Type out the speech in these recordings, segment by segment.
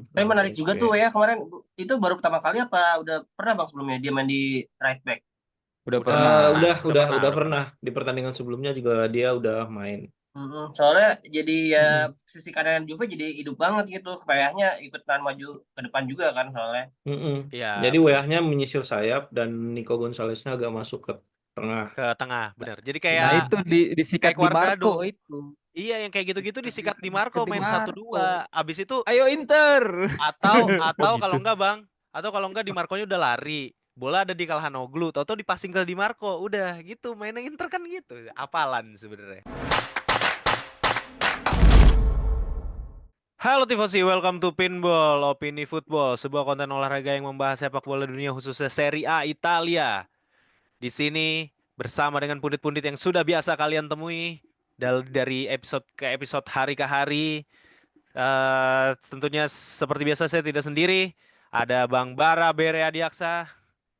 Tapi menarik juga PSV. tuh ya kemarin. Itu baru pertama kali apa udah pernah bang sebelumnya dia main di right back? Udah Eh, pernah. udah pernah di pertandingan sebelumnya juga dia udah main. Soalnya jadi ya Mm-mm. sisi kanan Juve jadi hidup banget gitu. Kayaknya ikutan maju ke depan juga kan soalnya. Mm-mm. Iya, Jadi benar. WH-nya menyisir sayap dan Nico Gonzalez-nya agak masuk ke tengah. Ke tengah, benar. Jadi Nah kayak itu disikat kayak di Marco Cuadrado. itu. Iya, yang kayak gitu-gitu disikat di Marco Disikat di main satu Marco. dua. Abis itu Ayo Inter. atau Oh kalau gitu. enggak Bang, atau kalau enggak di Marconya udah lari. Bola ada di Calhanoglu, tahu-tahu dipasing ke Di Marco. Udah gitu, mainnya Inter kan gitu. Apalan sebenarnya. Halo Tifosi, welcome to Pinball, Opini Football, sebuah konten olahraga yang membahas sepak bola dunia khususnya Serie A Italia. Di sini bersama dengan pundit-pundit yang sudah biasa kalian temui dari episode ke episode, hari ke hari. Tentunya seperti biasa saya tidak sendiri. Ada Bang Bara Bere Adiaksa.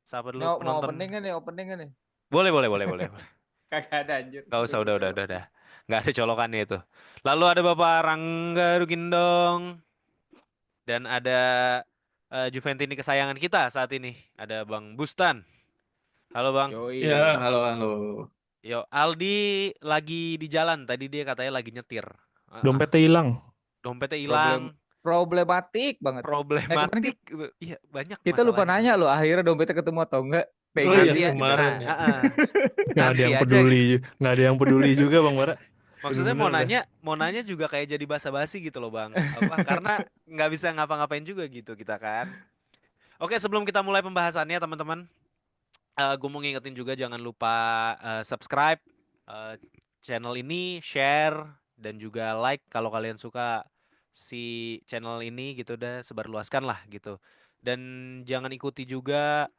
Sapa Ini dulu mau penonton. opening kan nih, opening kan nih. Boleh, boleh, boleh, boleh. Kagak ada anjir, Gak udah usah, gue udah, colok. udah. Nggak ada colokannya itu. Lalu ada Bapak Rangga Rugindong dan ada Juventini kesayangan kita saat ini. Ada Bang Bustan. Halo Bang. Ya, Yoi. halo halo. Yo, Aldi lagi di jalan. Tadi dia katanya lagi nyetir. Heeh. Dompetnya hilang. Dompetnya hilang, Problem problematik banget. Kemarin problematik. Iya, banyak kita lupa masalahnya nanya Bang. loh akhirnya dompetnya ketemu atau enggak. Oh PJ iya Nanti nya ya, kita. kemarin nah, ya. Nggak ada nanti yang aja. peduli, nggak ada yang peduli juga Bang Bara. Maksudnya Bener-bener dah. mau nanya juga kayak jadi basa-basi gitu loh Bang. Apa? Karena nggak bisa ngapa-ngapain juga gitu kita kan. Oke, sebelum kita mulai pembahasannya teman-teman, gue mau ngingetin juga jangan lupa subscribe eh, channel ini, share dan juga like kalau kalian suka si channel ini gitu, udah sebarluaskan lah gitu. Dan jangan ikuti juga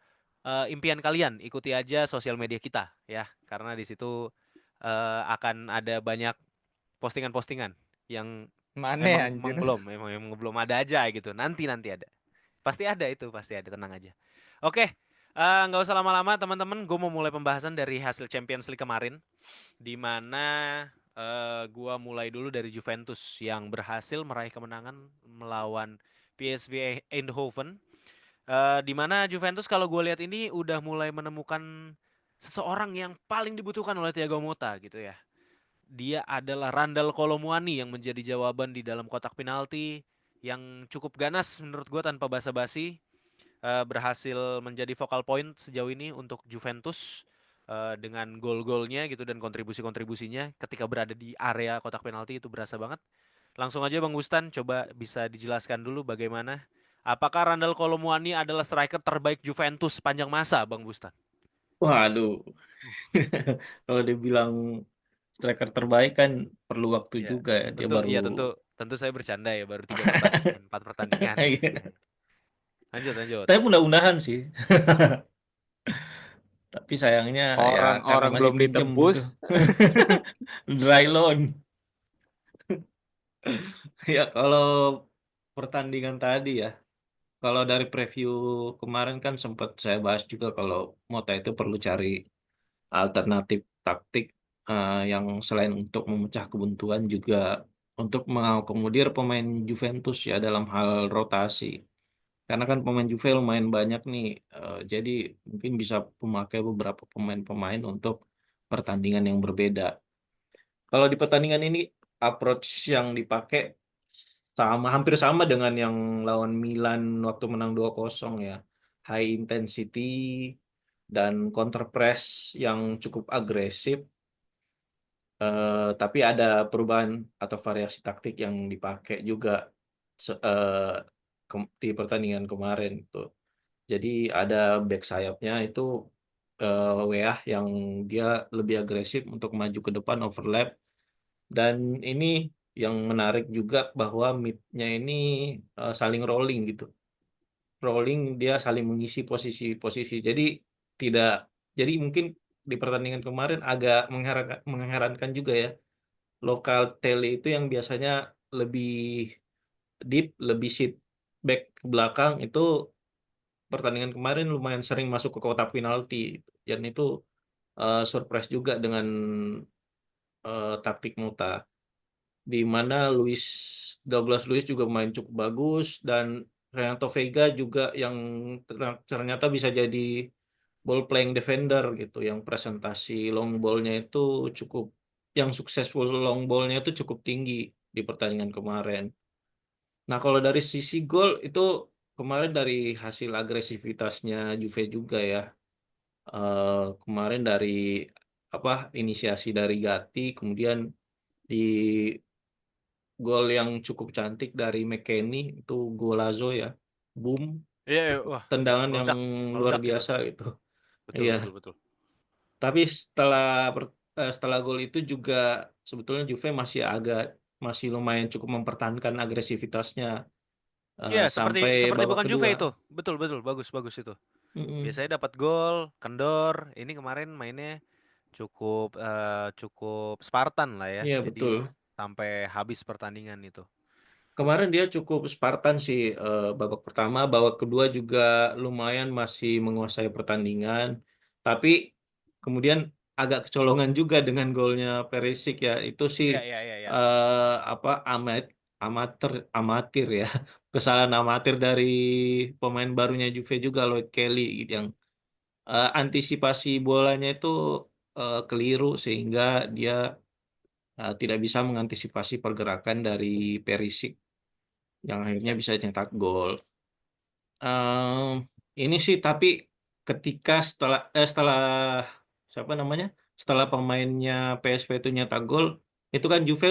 impian kalian, ikuti aja sosial media kita ya, karena di situ akan ada banyak postingan-postingan yang Mana emang anjir? emang belum, emang belum ada aja gitu. Nanti ada. Pasti ada itu, pasti ada, tenang aja. Oke, nggak usah lama-lama teman-teman, gue mau mulai pembahasan dari hasil Champions League kemarin, di mana gue mulai dulu dari Juventus yang berhasil meraih kemenangan melawan PSV Eindhoven. Di mana Juventus kalau gue lihat ini udah mulai menemukan seseorang yang paling dibutuhkan oleh Thiago Motta gitu ya. Dia adalah Randal Kolo Muani yang menjadi jawaban di dalam kotak penalti yang cukup ganas menurut gue tanpa basa-basi, berhasil menjadi focal point sejauh ini untuk Juventus dengan gol-golnya gitu dan kontribusi-kontribusinya ketika berada di area kotak penalti itu berasa banget. Langsung aja Bang Bustan, coba bisa dijelaskan dulu bagaimana. Apakah Randal Kolo Muani adalah striker terbaik Juventus sepanjang masa, Bang Bustan? Waduh, kalau dibilang striker terbaik kan perlu waktu Ya, juga ya. Dia tentu, baru iya tentu, tentu saya bercanda ya, baru 3 pertandingan, 4 pertandingan. Lanjut, lanjut. Tapi mudah-mudahan sih. Tapi sayangnya ya karena Orang-orang masih belum pinjem gitu. ditebus. Dry loan. Ya kalau pertandingan tadi ya, kalau dari preview kemarin kan sempat saya bahas juga kalau Mota itu perlu cari alternatif taktik yang selain untuk memecah kebuntuan juga untuk mengakomodir pemain Juventus ya dalam hal rotasi. Karena kan pemain Juve lumayan banyak nih, jadi mungkin bisa memakai beberapa pemain-pemain untuk pertandingan yang berbeda. Kalau di pertandingan ini approach yang dipakai sama hampir sama dengan yang lawan Milan waktu menang 2-0 ya. High intensity dan counter press yang cukup agresif, tapi ada perubahan atau variasi taktik yang dipakai juga di pertandingan kemarin tuh. Jadi ada back sayapnya itu WA yang dia lebih agresif untuk maju ke depan overlap. Dan ini yang menarik juga bahwa midnya ini saling rolling gitu. Rolling dia saling mengisi posisi-posisi. Jadi tidak, jadi mungkin di pertandingan kemarin agak mengherankan juga ya. Lokal tele itu yang biasanya lebih deep, lebih sit back ke belakang itu pertandingan kemarin lumayan sering masuk ke kotak penalti. Dan itu surprise juga dengan taktik Muta, di mana Luis Douglas Luiz juga main cukup bagus dan Renato Veiga juga yang ternyata bisa jadi ball playing defender gitu, yang presentasi long ballnya itu cukup, yang successful long ballnya itu cukup tinggi di pertandingan kemarin. Nah, kalau dari sisi gol itu kemarin dari hasil agresivitasnya Juve juga ya. Kemarin dari apa, inisiasi dari Gatti, kemudian di gol yang cukup cantik dari McKennie itu golazo ya, boom, Iya, iya, wah, tendangan yang meledak, luar meledak gitu. biasa gitu. Betul, Iya, betul, betul. tapi setelah gol itu juga sebetulnya Juve masih lumayan cukup mempertahankan agresivitasnya Iya, seperti sampai seperti babak bukan Juve kedua. itu. Betul, betul, bagus, bagus itu. Mm-mm. Biasanya dapat gol, kendor. Ini kemarin mainnya cukup Spartan lah ya. Iya Jadi betul. sampai habis pertandingan itu. Kemarin dia cukup Spartan sih, babak pertama, babak kedua juga lumayan masih menguasai pertandingan. Tapi kemudian agak kecolongan juga dengan golnya Perisic ya. Itu sih Iya, iya, iya, iya. apa, amatir amatir ya. Kesalahan amatir dari pemain barunya Juve juga, Lloyd Kelly gitu, yang antisipasi bolanya itu keliru sehingga dia tidak bisa mengantisipasi pergerakan dari Perisic yang akhirnya bisa cetak gol. Ehm, ini sih tapi ketika setelah siapa namanya, setelah pemainnya PSV itu nyetak gol, itu kan Juve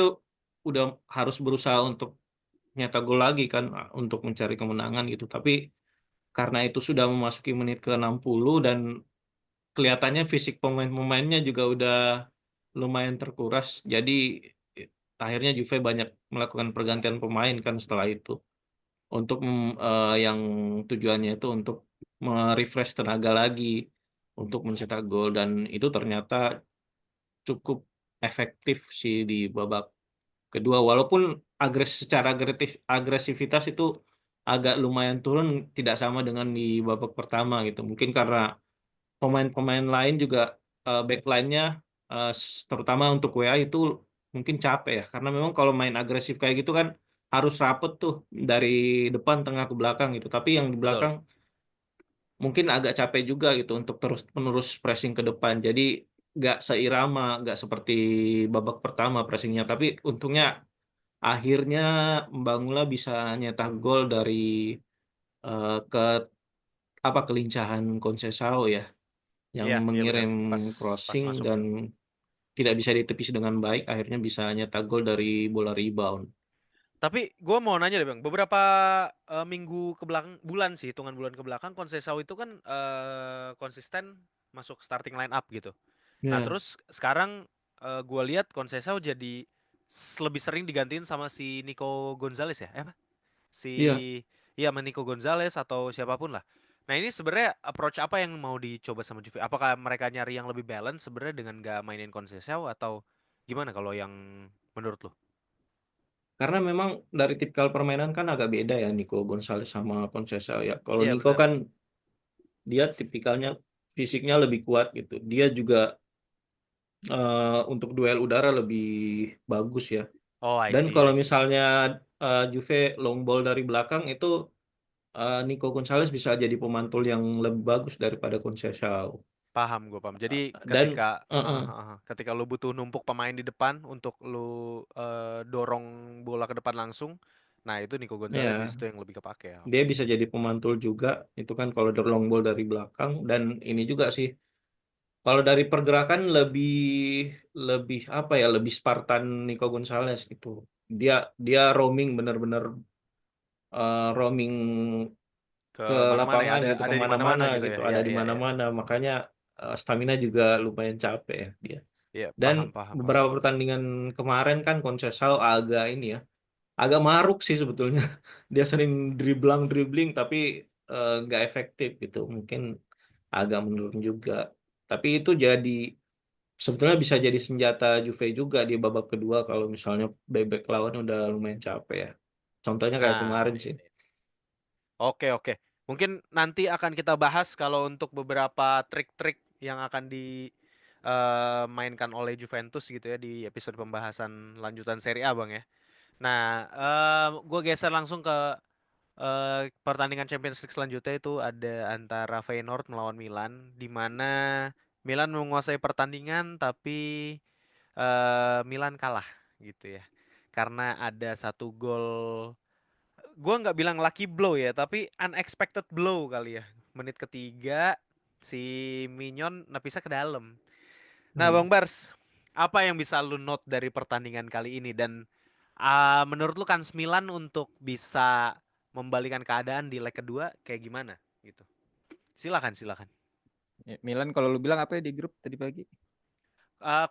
udah harus berusaha untuk nyetak gol lagi kan, untuk mencari kemenangan gitu. Tapi karena itu sudah memasuki menit ke 60 dan kelihatannya fisik pemain-pemainnya juga udah lumayan terkuras, jadi eh, akhirnya Juve banyak melakukan pergantian pemain kan setelah itu, untuk yang tujuannya itu untuk merefresh tenaga lagi untuk mencetak gol, dan itu ternyata cukup efektif sih di babak kedua, walaupun secara agresivitas itu agak lumayan turun, tidak sama dengan di babak pertama gitu, mungkin karena pemain-pemain lain juga, backline-nya, terutama untuk WA itu mungkin capek ya, karena memang kalau main agresif kayak gitu kan harus rapet tuh dari depan, tengah, ke belakang gitu, tapi yang di Betul. belakang mungkin agak capek juga gitu untuk terus menerus pressing ke depan, jadi nggak seirama, nggak seperti babak pertama pressingnya, tapi untungnya akhirnya Mbangula bisa nyetak gol dari ke apa, kelincahan Conceição ya, yang Iya, iya benar. mengirim Pas crossing masuk. dan tidak bisa ditepis dengan baik, akhirnya bisa nyetak gol dari bola rebound. Tapi gue mau nanya deh bang, beberapa minggu ke belakang, bulan sih, hitungan bulan ke belakang, Conceição itu kan konsisten masuk starting line up gitu. Nah Ya, terus sekarang gue lihat Conceição jadi lebih sering digantiin sama si Nico Gonzalez ya, apa? Si, iya. iya sama Nico Gonzalez atau siapapun lah. Nah ini sebenarnya approach apa yang mau dicoba sama Juve? Apakah mereka nyari yang lebih balance sebenarnya dengan gak mainin Conceição atau gimana kalau yang menurut lo? Karena memang dari tipikal permainan kan agak beda ya Nico Gonzalez sama Conceição ya. Kalau Iya Nico benar. kan dia tipikalnya fisiknya lebih kuat gitu. Dia juga untuk duel udara lebih bagus ya. Oh, I Dan see, kalau I see. misalnya Juve long ball dari belakang itu, Nico Gonzalez bisa jadi pemantul yang lebih bagus daripada Conceição. Paham gue paham. Jadi Dan ketika lu butuh numpuk pemain di depan untuk lu dorong bola ke depan langsung, nah itu Nico Gonzalez di ya, situ yang lebih kepake ya. dia Oke. bisa jadi pemantul juga itu kan kalau long ball dari belakang, dan ini juga sih kalau dari pergerakan lebih lebih apa ya, lebih Spartan Nico Gonzalez gitu. Dia dia roaming, benar-benar roaming Ke ke mana-mana ya, lapangan ada gitu, ada di kemana-mana mana-mana gitu gitu, ya. ada Iya, di iya, iya. mana-mana, makanya stamina juga lumayan capek ya dia. Iya, Dan paham, paham, paham. beberapa pertandingan kemarin kan Conceição agak ini ya, agak maruk sih sebetulnya. Dia sering dribbling tapi nggak efektif gitu. Mungkin agak menurun juga. Tapi itu jadi sebetulnya bisa jadi senjata Juve juga di babak kedua kalau misalnya bebek lawan udah lumayan capek ya. Contohnya kayak Nah, kemarin iya, sih. iya. Oke, oke. Mungkin nanti akan kita bahas kalau untuk beberapa trik-trik yang akan dimainkan oleh Juventus gitu ya di episode pembahasan lanjutan Serie A, Bang ya. Nah, gue geser langsung ke pertandingan Champions League selanjutnya itu ada antara Feyenoord melawan Milan, di mana Milan menguasai pertandingan tapi Milan kalah gitu ya. Karena ada satu gol, gue nggak bilang lucky blow ya, tapi unexpected blow kali ya. Menit ketiga si Mignon napisnya ke dalam. Nah, Bang Bars, apa yang bisa lu note dari pertandingan kali ini dan menurut lu kans Milan untuk bisa membalikan keadaan di leg kedua kayak gimana gitu? Silakan, silakan. Milan kalau lu bilang apa ya di grup tadi pagi?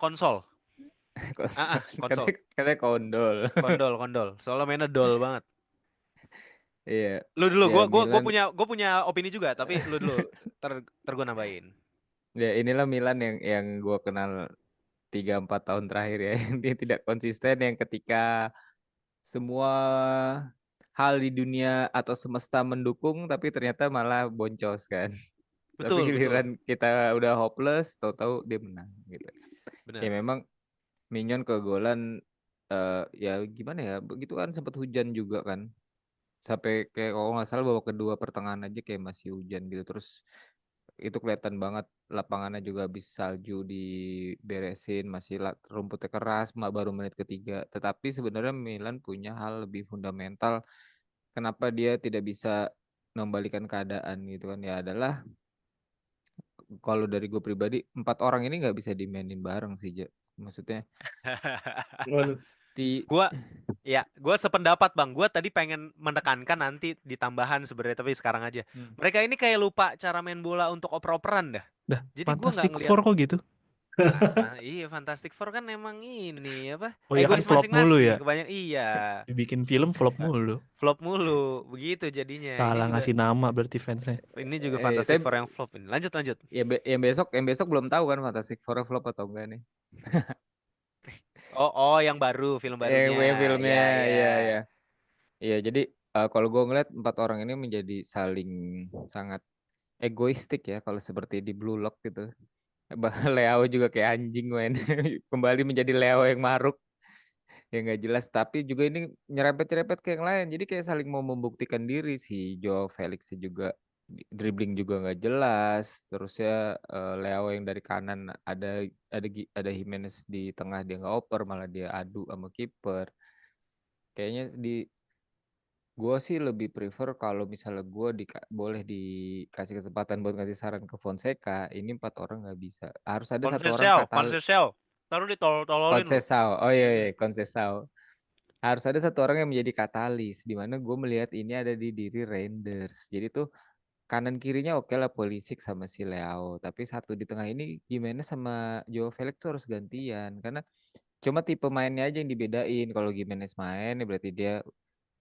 Konsol. Konsol. Konsol. Katanya kondol. Kondol, kondol. Soalnya mainnya dol banget. Iya. Lu dulu, Ya gua Milan. punya opini juga, tapi lu dulu. Ter gua nambahin. Ya inilah Milan yang gua kenal 3-4 tahun terakhir ya. Dia tidak konsisten, yang ketika semua hal di dunia atau semesta mendukung tapi ternyata malah boncos kan. Tapi Betul, betul. giliran kita udah hopeless, tahu-tahu dia menang gitu. Ya Benar. memang Mignon kegolan, ya gimana ya, begitu kan sempat hujan juga kan. Sampai kayak kalau nggak salah babak kedua pertengahan aja kayak masih hujan gitu. Terus itu kelihatan banget lapangannya juga habis salju diberesin, masih rumputnya keras, baru menit ketiga. Tetapi sebenarnya Milan punya hal lebih fundamental kenapa dia tidak bisa membalikan keadaan gitu kan, ya adalah kalau dari gue pribadi 4 orang ini nggak bisa dimainin bareng sih, maksudnya Waduh. Gua gua sependapat Bang. Gua tadi pengen menekankan nanti di tambahan sebenarnya, tapi sekarang aja. Mereka ini kayak lupa cara main bola untuk oper-operan dah. Dah, Jadi gua nggak Fantastic ngelihat. Four kok gitu? Iya, Fantastic Four kan emang ini apa? Oh ya kan Egois flop mulu masing-masing. ya. Kebanyakan iya. Dibikin film flop mulu. Flop mulu, begitu jadinya. Salah ngasih nama berarti fansnya. Ini juga Fantastic tapi Four yang flop ini. Lanjut, lanjut. ya yang besok belum tahu kan Fantastic Four flop atau enggak nih. Oh, yang baru, film barunya. Yang filmnya, Ya. ya. Iya, jadi kalau gue ngeliat 4 orang ini menjadi saling sangat egoistik ya kalau seperti di Blue Lock gitu. Leo juga kayak anjing main. Kembali menjadi Leo yang maruk, yang nggak jelas, tapi juga ini nyerempet-nyerempet ke yang lain. Jadi kayak saling mau membuktikan diri, si Joao Felix juga dribbling juga nggak jelas. Terus ya Leo yang dari kanan ada Jimenez di tengah, dia nggak oper, malah dia adu sama kiper. Kayaknya gue sih lebih prefer kalau misalnya gue boleh dikasih kesempatan buat ngasih saran ke Fonseca, ini 4 orang nggak bisa. Harus ada satu orang Konsesel. Taruh ditololin lu. Conceição. Oh iya, Conceição. Harus ada satu orang yang menjadi katalis, di mana gue melihat ini ada di diri Reinders. Jadi tuh kanan kirinya oke lah, Pulisic sama si Leao, tapi satu di tengah ini gimana sama Joao Felix tuh harus gantian, karena cuma tipe mainnya aja yang dibedain. Kalau Gimenez main ya berarti dia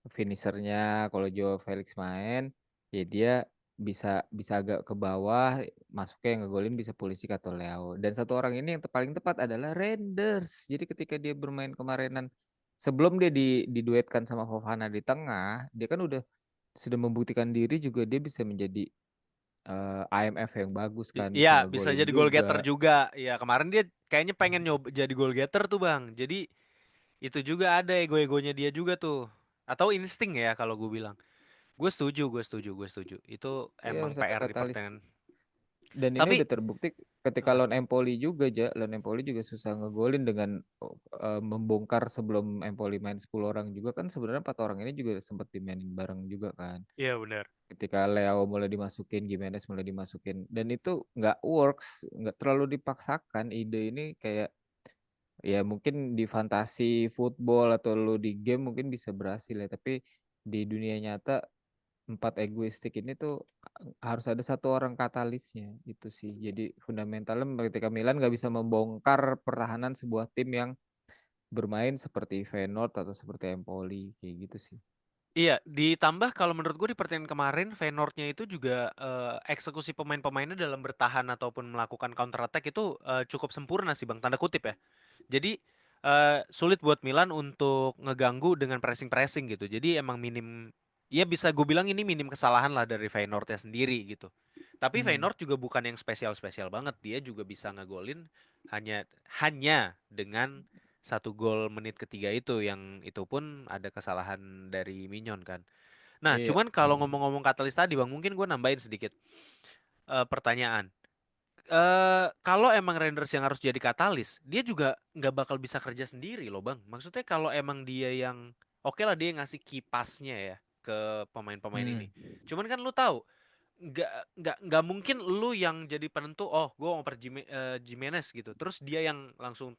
finishernya, kalau Joao Felix main ya dia bisa bisa agak ke bawah, masuknya yang ngegolin bisa Pulisic atau Leao. Dan satu orang ini yang paling tepat adalah Reinders. Jadi ketika dia bermain kemarinan, sebelum dia diduetkan sama Fofana di tengah, dia kan sudah membuktikan diri juga, dia bisa menjadi IMF yang bagus kan, bisa Iya, bisa ngegolin jadi goal getter juga. juga. Iya, kemarin dia kayaknya pengen nyoba jadi goal getter tuh, Bang. Jadi itu juga ada ego-egonya dia juga tuh. Atau insting ya kalau gue bilang. Gue setuju, gue setuju, gue setuju. Itu Iya, emang harus ada PR di katalis. pertandingan. Dan ini Tapi udah terbukti ketika lawan Empoli juga, lawan Empoli juga susah ngegolin dengan membongkar sebelum Empoli main 10 orang juga kan, sebenarnya 4 orang ini juga sempat dimainin bareng juga kan. iya benar. Ketika Leo mulai dimasukin, Gimenez mulai dimasukin, dan itu nggak works, nggak terlalu dipaksakan. Ide ini kayak ya mungkin di fantasi football atau lo di game mungkin bisa berhasil ya, tapi di dunia nyata 4 egoistik ini tuh harus ada satu orang katalisnya itu sih. Jadi fundamentalnya ketika Milan nggak bisa membongkar pertahanan sebuah tim yang bermain seperti Feyenoord atau seperti Empoli kayak gitu sih. Iya, ditambah kalau menurut gue di pertandingan kemarin Feyenoordnya itu juga eksekusi pemain-pemainnya dalam bertahan ataupun melakukan counter attack itu cukup sempurna sih Bang, tanda kutip ya. Jadi sulit buat Milan untuk ngeganggu dengan pressing-pressing gitu. Jadi emang minim, ya bisa gue bilang ini minim kesalahan lah dari Feyenoordnya sendiri gitu. Tapi Feyenoord juga bukan yang spesial-spesial banget. Dia juga bisa ngegolin hanya dengan satu gol menit ketiga itu yang itu pun ada kesalahan dari Mignon kan. Nah, Iya. cuman kalau ngomong-ngomong katalis tadi Bang, mungkin gue nambahin sedikit pertanyaan. Kalau emang Renders yang harus jadi katalis, dia juga nggak bakal bisa kerja sendiri loh Bang. Maksudnya kalau emang dia yang oke lah dia ngasih kipasnya ya ke pemain-pemain ini. Cuman kan lu tahu nggak mungkin lu yang jadi penentu, oh gue mau per Jimenez gitu terus dia yang langsung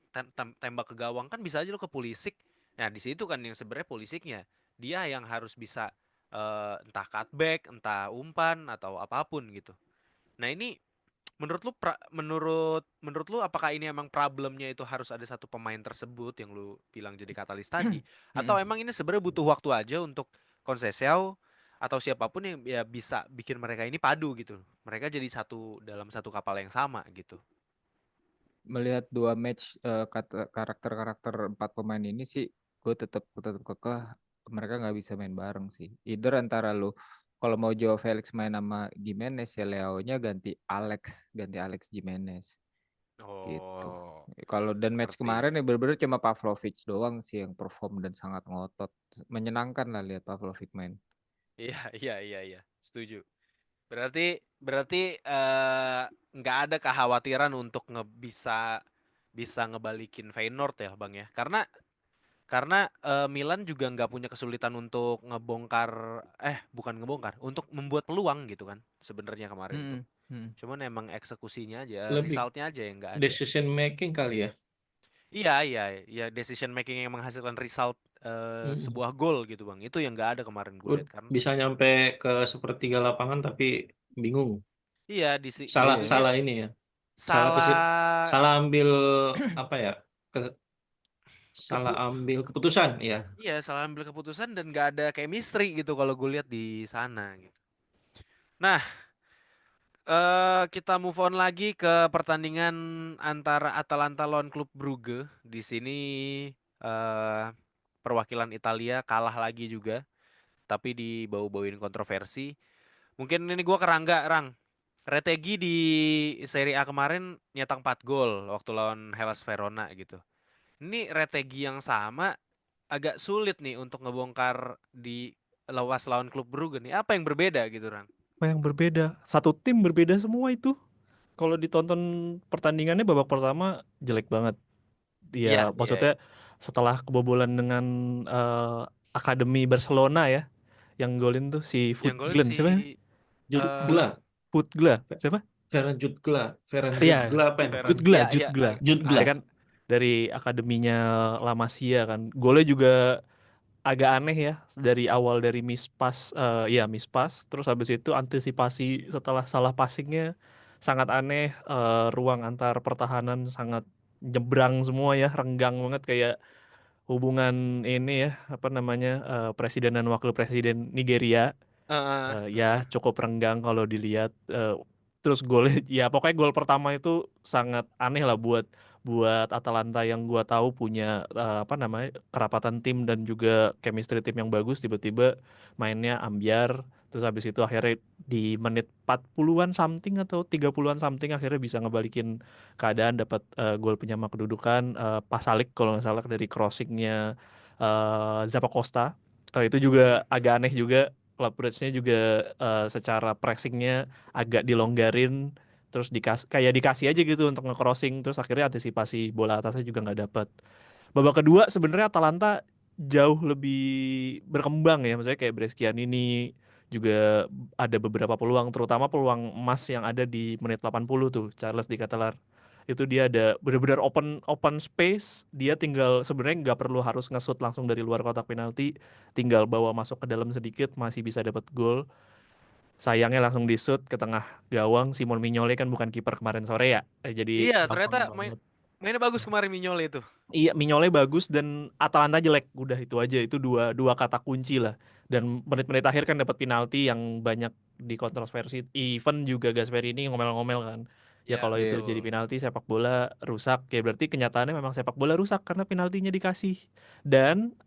tembak ke gawang, kan bisa aja lu ke Pulisic. Nah di situ kan yang sebenarnya Pulisicnya dia yang harus bisa entah cutback entah umpan atau apapun gitu. Nah ini menurut lu menurut lu apakah ini emang problemnya itu harus ada satu pemain tersebut yang lu bilang jadi katalis tadi, atau emang ini sebenarnya butuh waktu aja untuk Conceição atau siapapun yang ya bisa bikin mereka ini padu gitu, mereka jadi satu dalam satu kapal yang sama gitu. Melihat dua match karakter-karakter 4 pemain ini sih, gue tetap kekeh mereka nggak bisa main bareng sih. Either antara lu kalau mau Joao Felix main sama Gimenez ya Leao-nya ganti Alex Gimenez gitu. Oh, Kalau dan match ngerti. kemarin ya bener-bener cuma Pavlovic doang sih yang perform dan sangat ngotot. Menyenangkan lah lihat Pavlovic main. Iya, setuju. Berarti nggak ada kekhawatiran untuk bisa ngebalikin Feyenoord ya Bang ya, karena Milan juga nggak punya kesulitan untuk bukan ngebongkar, untuk membuat peluang gitu kan sebenarnya kemarin tuh. Cuman emang eksekusinya aja, Lebih resultnya aja yang nggak ada. decision making kali ya. Iya, decision making yang menghasilkan result sebuah gol gitu Bang. Itu yang nggak ada kemarin gue lihat kan. Bisa nyampe ke sepertiga lapangan tapi bingung. Iya, di Salah situnya salah ini ya. Salah salah. salah ambil apa ya? Salah ambil keputusan ya. Iya, salah ambil keputusan dan nggak ada chemistry gitu kalau gue lihat di sana gitu. Nah, kita move on lagi ke pertandingan antara Atalanta lawan Klub Brugge. Di sini eh perwakilan Italia kalah lagi juga, tapi dibau-bauin kontroversi. Mungkin ini gua kerangga, Rang. Retegi di Serie A kemarin nyetak 4 gol waktu lawan Hellas Verona gitu. Ini Retegi yang sama agak sulit nih untuk ngebongkar di lawas lawan Klub Brugge nih. Apa yang berbeda gitu, Rang? Apa yang berbeda? Satu tim berbeda semua itu. Kalau ditonton pertandingannya babak pertama jelek banget. Iya, Ya, maksudnya setelah kebobolan dengan Akademi Barcelona ya, yang golin tuh si yang golin Footglen si siapa? Jutgla, Footgla siapa? Ferenc Iya, Jutgla apa ya? Veron. Jutgla, Iya. Jutgla. Jutgla. Ya kan dari akademinya La Masia kan. Golnya juga agak aneh ya, dari awal dari miss pass, miss pass, terus habis itu antisipasi setelah salah passingnya sangat aneh, ruang antar pertahanan sangat nyebrang semua ya, renggang banget kayak hubungan ini ya, apa namanya, presiden dan wakil presiden Nigeria. Ya cukup renggang kalau dilihat, terus golnya ya pokoknya gol pertama itu sangat aneh lah buat Atalanta yang gua tahu punya apa namanya, kerapatan tim dan juga chemistry tim yang bagus, tiba-tiba mainnya ambyar, terus habis itu akhirnya di menit 40-an something atau 30-an something akhirnya bisa ngebalikin keadaan, dapat gol penyama kedudukan, Pasalic kalau nggak salah dari crossingnya Zappacosta. Itu juga agak aneh juga, club bridge-nya juga secara pressingnya agak dilonggarin, terus kayak dikasih aja gitu untuk nge-crossing, terus akhirnya antisipasi bola atasnya juga nggak dapet. Babak kedua sebenarnya Atalanta jauh lebih berkembang ya, maksudnya kayak Bresciani juga ada beberapa peluang, terutama peluang emas yang ada di menit 80 tuh, Charles Di Ketelaere. Itu dia ada benar-benar open space, dia tinggal sebenarnya nggak perlu harus nge-shoot langsung dari luar kotak penalti, tinggal bawa masuk ke dalam sedikit masih bisa dapat gol. Sayangnya langsung di-shoot ke tengah gawang. Simon Mignolet kan bukan kiper kemarin sore ya, jadi Iya, gampang ternyata banget. mainnya bagus kemarin Mignolet itu. Iya, Mignolet bagus dan Atalanta jelek. Udah itu aja, itu dua kata kunci lah. Dan menit-menit akhir kan dapat penalti yang banyak dikontroversi. Even juga Gasperini ngomel-ngomel kan. Ya Iya, kalau itu Iya. jadi penalti sepak bola rusak, ya berarti kenyataannya memang sepak bola rusak karena penaltinya dikasih. Dan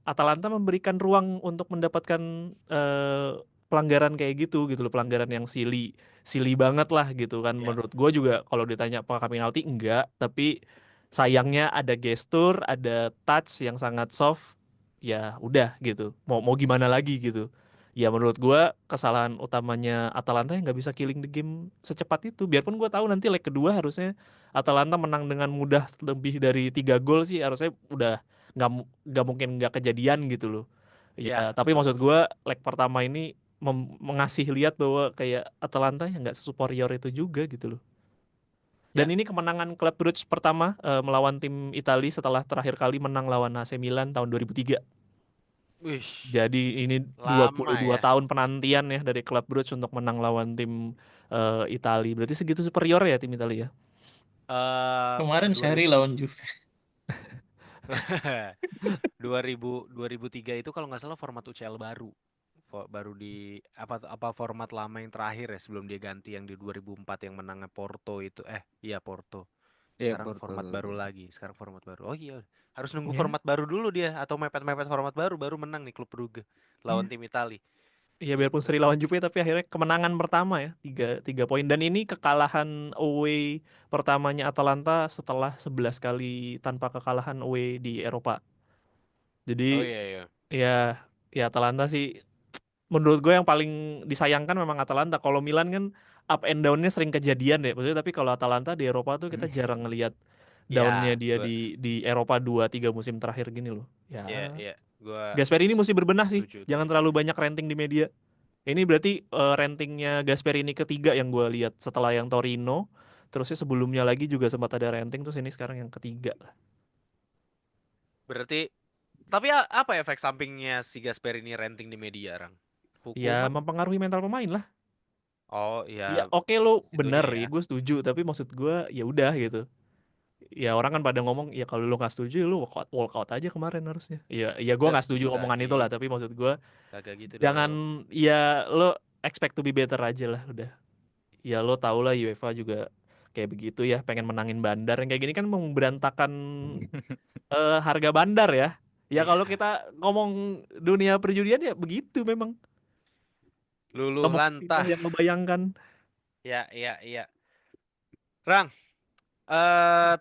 Atalanta memberikan ruang untuk mendapatkan pelanggaran kayak gitu loh, pelanggaran yang silly banget lah gitu kan. Iya. Menurut gue juga kalau ditanya apakah penalti, enggak, tapi sayangnya ada gestur, ada touch yang sangat soft. Ya udah gitu. Mau gimana lagi gitu. Ya menurut gua kesalahan utamanya Atalanta yang nggak bisa killing the game secepat itu. Biarpun gua tahu nanti leg kedua harusnya Atalanta menang dengan mudah lebih dari 3 gol sih, harusnya udah nggak mungkin nggak kejadian gitu loh. Ya, Ya tapi betul maksud betul. gua leg pertama ini mengasih lihat bahwa kayak Atalanta yang nggak superior itu juga gitu loh. Ya, Dan ini kemenangan klub Brugge pertama melawan tim Italia setelah terakhir kali menang lawan AC Milan tahun 2003. wih, Jadi ini lama 22 ya. tahun penantian ya dari klub Brugge untuk menang lawan tim Italia. Berarti segitu superior ya tim Italia. Eh Kemarin seri 2000 lawan Juve. 2003 itu kalau nggak salah format UCL baru. Baru di apa format lama yang terakhir ya sebelum dia ganti yang di 2004 yang menangnya Porto itu. Iya Porto. Iya Sekarang Porto format baru dulu. lagi. Sekarang format baru. Oh iya, harus nunggu Ya, format baru dulu dia atau mepet-mepet format baru baru menang nih klub Brugge lawan ya. tim Itali. Ya biarpun seri lawan Juve tapi akhirnya kemenangan pertama ya, tiga poin. Dan ini kekalahan away pertamanya Atalanta setelah 11 kali tanpa kekalahan away di Eropa. Oh Jadi iya iya. ya Atalanta sih menurut gue yang paling disayangkan memang Atalanta. Kalau Milan kan up and down-nya sering kejadian ya. Maksudnya tapi kalau Atalanta di Eropa tuh kita jarang ngelihat down-nya Ya, dia di Eropa 2-3 musim terakhir gini loh. Ya, iya, gua Gasperi ini mesti berbenah sih. setuju tuh. Jangan terlalu banyak ranting di media. Ini berarti rantingnya Gasperi ini ketiga yang gue lihat setelah yang Torino. Terusnya sebelumnya lagi juga sempat ada ranting, terus ini sekarang yang ketiga. Berarti tapi apa efek sampingnya si Gasperini ranting di media, Rang? Ya Hukuman? mempengaruhi mental pemain lah. Oh Ya iya, oke lo bener situnya ya, ya. gue setuju. Tapi maksud gue ya udah gitu. Ya orang kan pada ngomong ya kalau lo nggak setuju ya lo walk out aja kemarin harusnya. Ya gue nggak setuju Enggak omongan itu sih. lah. Tapi maksud gue Kagak gitu jangan, dong. ya lo expect to be better aja lah udah. Ya lo tau lah UEFA juga kayak begitu ya, pengen menangin Bandar yang kayak gini kan memberantakan harga Bandar ya. Ya kalau Iya, kita ngomong dunia perjudian ya begitu memang. luluh Nggak mungkin lantah. indah yang lo bayangkan. Ya, iya, iya. Rang,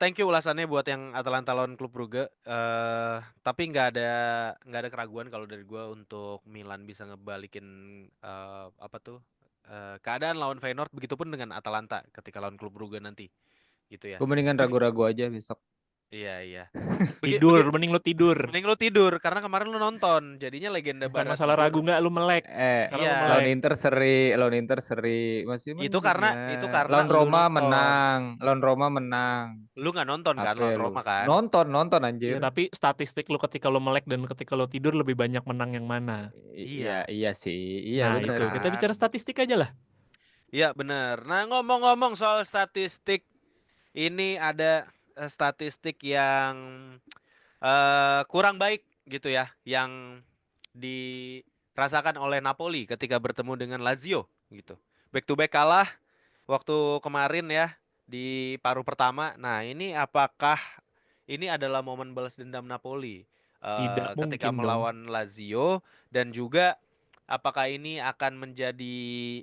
thank you ulasannya buat yang Atalanta lawan klub Brugge. Tapi nggak ada keraguan kalau dari gua untuk Milan bisa ngebalikin apa tuh keadaan lawan Feyenoord, begitupun dengan Atalanta ketika lawan klub Brugge nanti, gitu ya. Gue mendingan Begi- ragu-ragu aja besok. iya iya. Begi, Tidur, begi- mending lo tidur. Mending lu tidur karena kemarin lu nonton, jadinya legenda Bukan pada masalah ragu tidur. nggak lu melek. Sekarang lu Iya, melek. Lawan Inter seri masih itu karena lawan lu Roma nonton. menang. Lu nggak nonton kan Apa lawan lu? Roma kan? Nonton Iya, anjir. tapi statistik lu ketika lu melek dan ketika lu tidur lebih banyak menang yang mana? Iya, Iya, iya sih. Iya Nah, bener. itu. Kita kan? bicara statistik aja lah. Iya bener. Nah ngomong-ngomong soal statistik, ini ada statistik yang kurang baik gitu ya, yang dirasakan oleh Napoli ketika bertemu dengan Lazio gitu. Back to back kalah waktu kemarin ya di paruh pertama. Nah, ini apakah ini adalah momen balas dendam Napoli Tidak ketika mungkin dong. melawan Lazio, dan juga apakah ini akan menjadi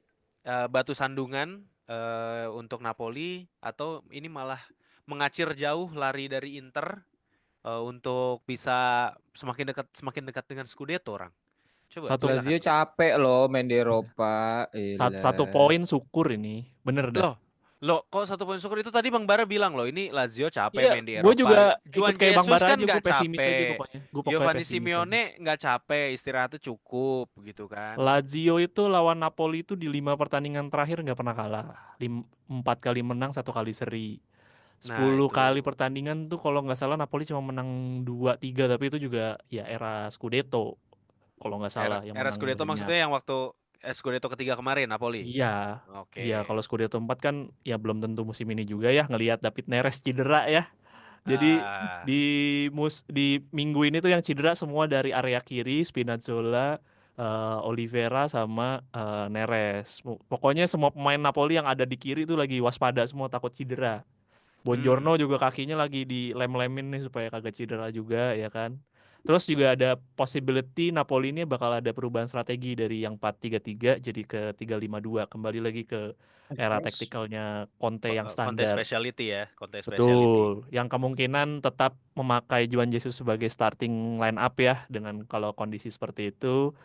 batu sandungan untuk Napoli, atau ini malah mengacir jauh lari dari Inter untuk bisa semakin dekat dengan Scudetto, orang. Coba Satu silakan. Lazio capek loh main di Eropa. satu Ilah. poin syukur ini. Bener dah. Loh, kok 1 poin syukur itu tadi Bang Bara bilang loh, ini Lazio capek Iya, main di gue Eropa. juga ikut Juan kayak Bang Jesus Bara kan aja, gue nggak pesimis aja capek. pokoknya. Gue pokoknya Giovanni pesimis aja. Simeone nggak capek, istirahatnya cukup gitu kan. Lazio itu lawan Napoli itu di 5 pertandingan terakhir nggak pernah kalah. 4 kali menang, 1 kali seri. Nah, 10 itu kali pertandingan tuh kalau nggak salah Napoli cuma menang 2-3, tapi itu juga ya era Scudetto kalau nggak era salah yang era menang Scudetto banyak. maksudnya yang waktu Scudetto ketiga kemarin Napoli. Iya, iya Oke. kalau Scudetto 4 kan ya belum tentu musim ini juga ya, ngelihat David Neres cedera ya. Jadi Ah, di minggu ini tuh yang cedera semua dari area kiri, Spinazzola, Oliveira sama Neres. Pokoknya semua pemain Napoli yang ada di kiri itu lagi waspada semua takut cedera. Bongiorno juga kakinya lagi dilem-lemin nih supaya kagak cedera juga ya kan. Terus juga ada possibility Napoli ini bakal ada perubahan strategi dari yang 4-3-3 jadi ke 3-5-2, kembali lagi ke era tacticalnya Conte yang Conte standar. speciality ya, Conte speciality. Betul, yang kemungkinan tetap memakai Juan Jesus sebagai starting line up ya, dengan kalau kondisi seperti itu.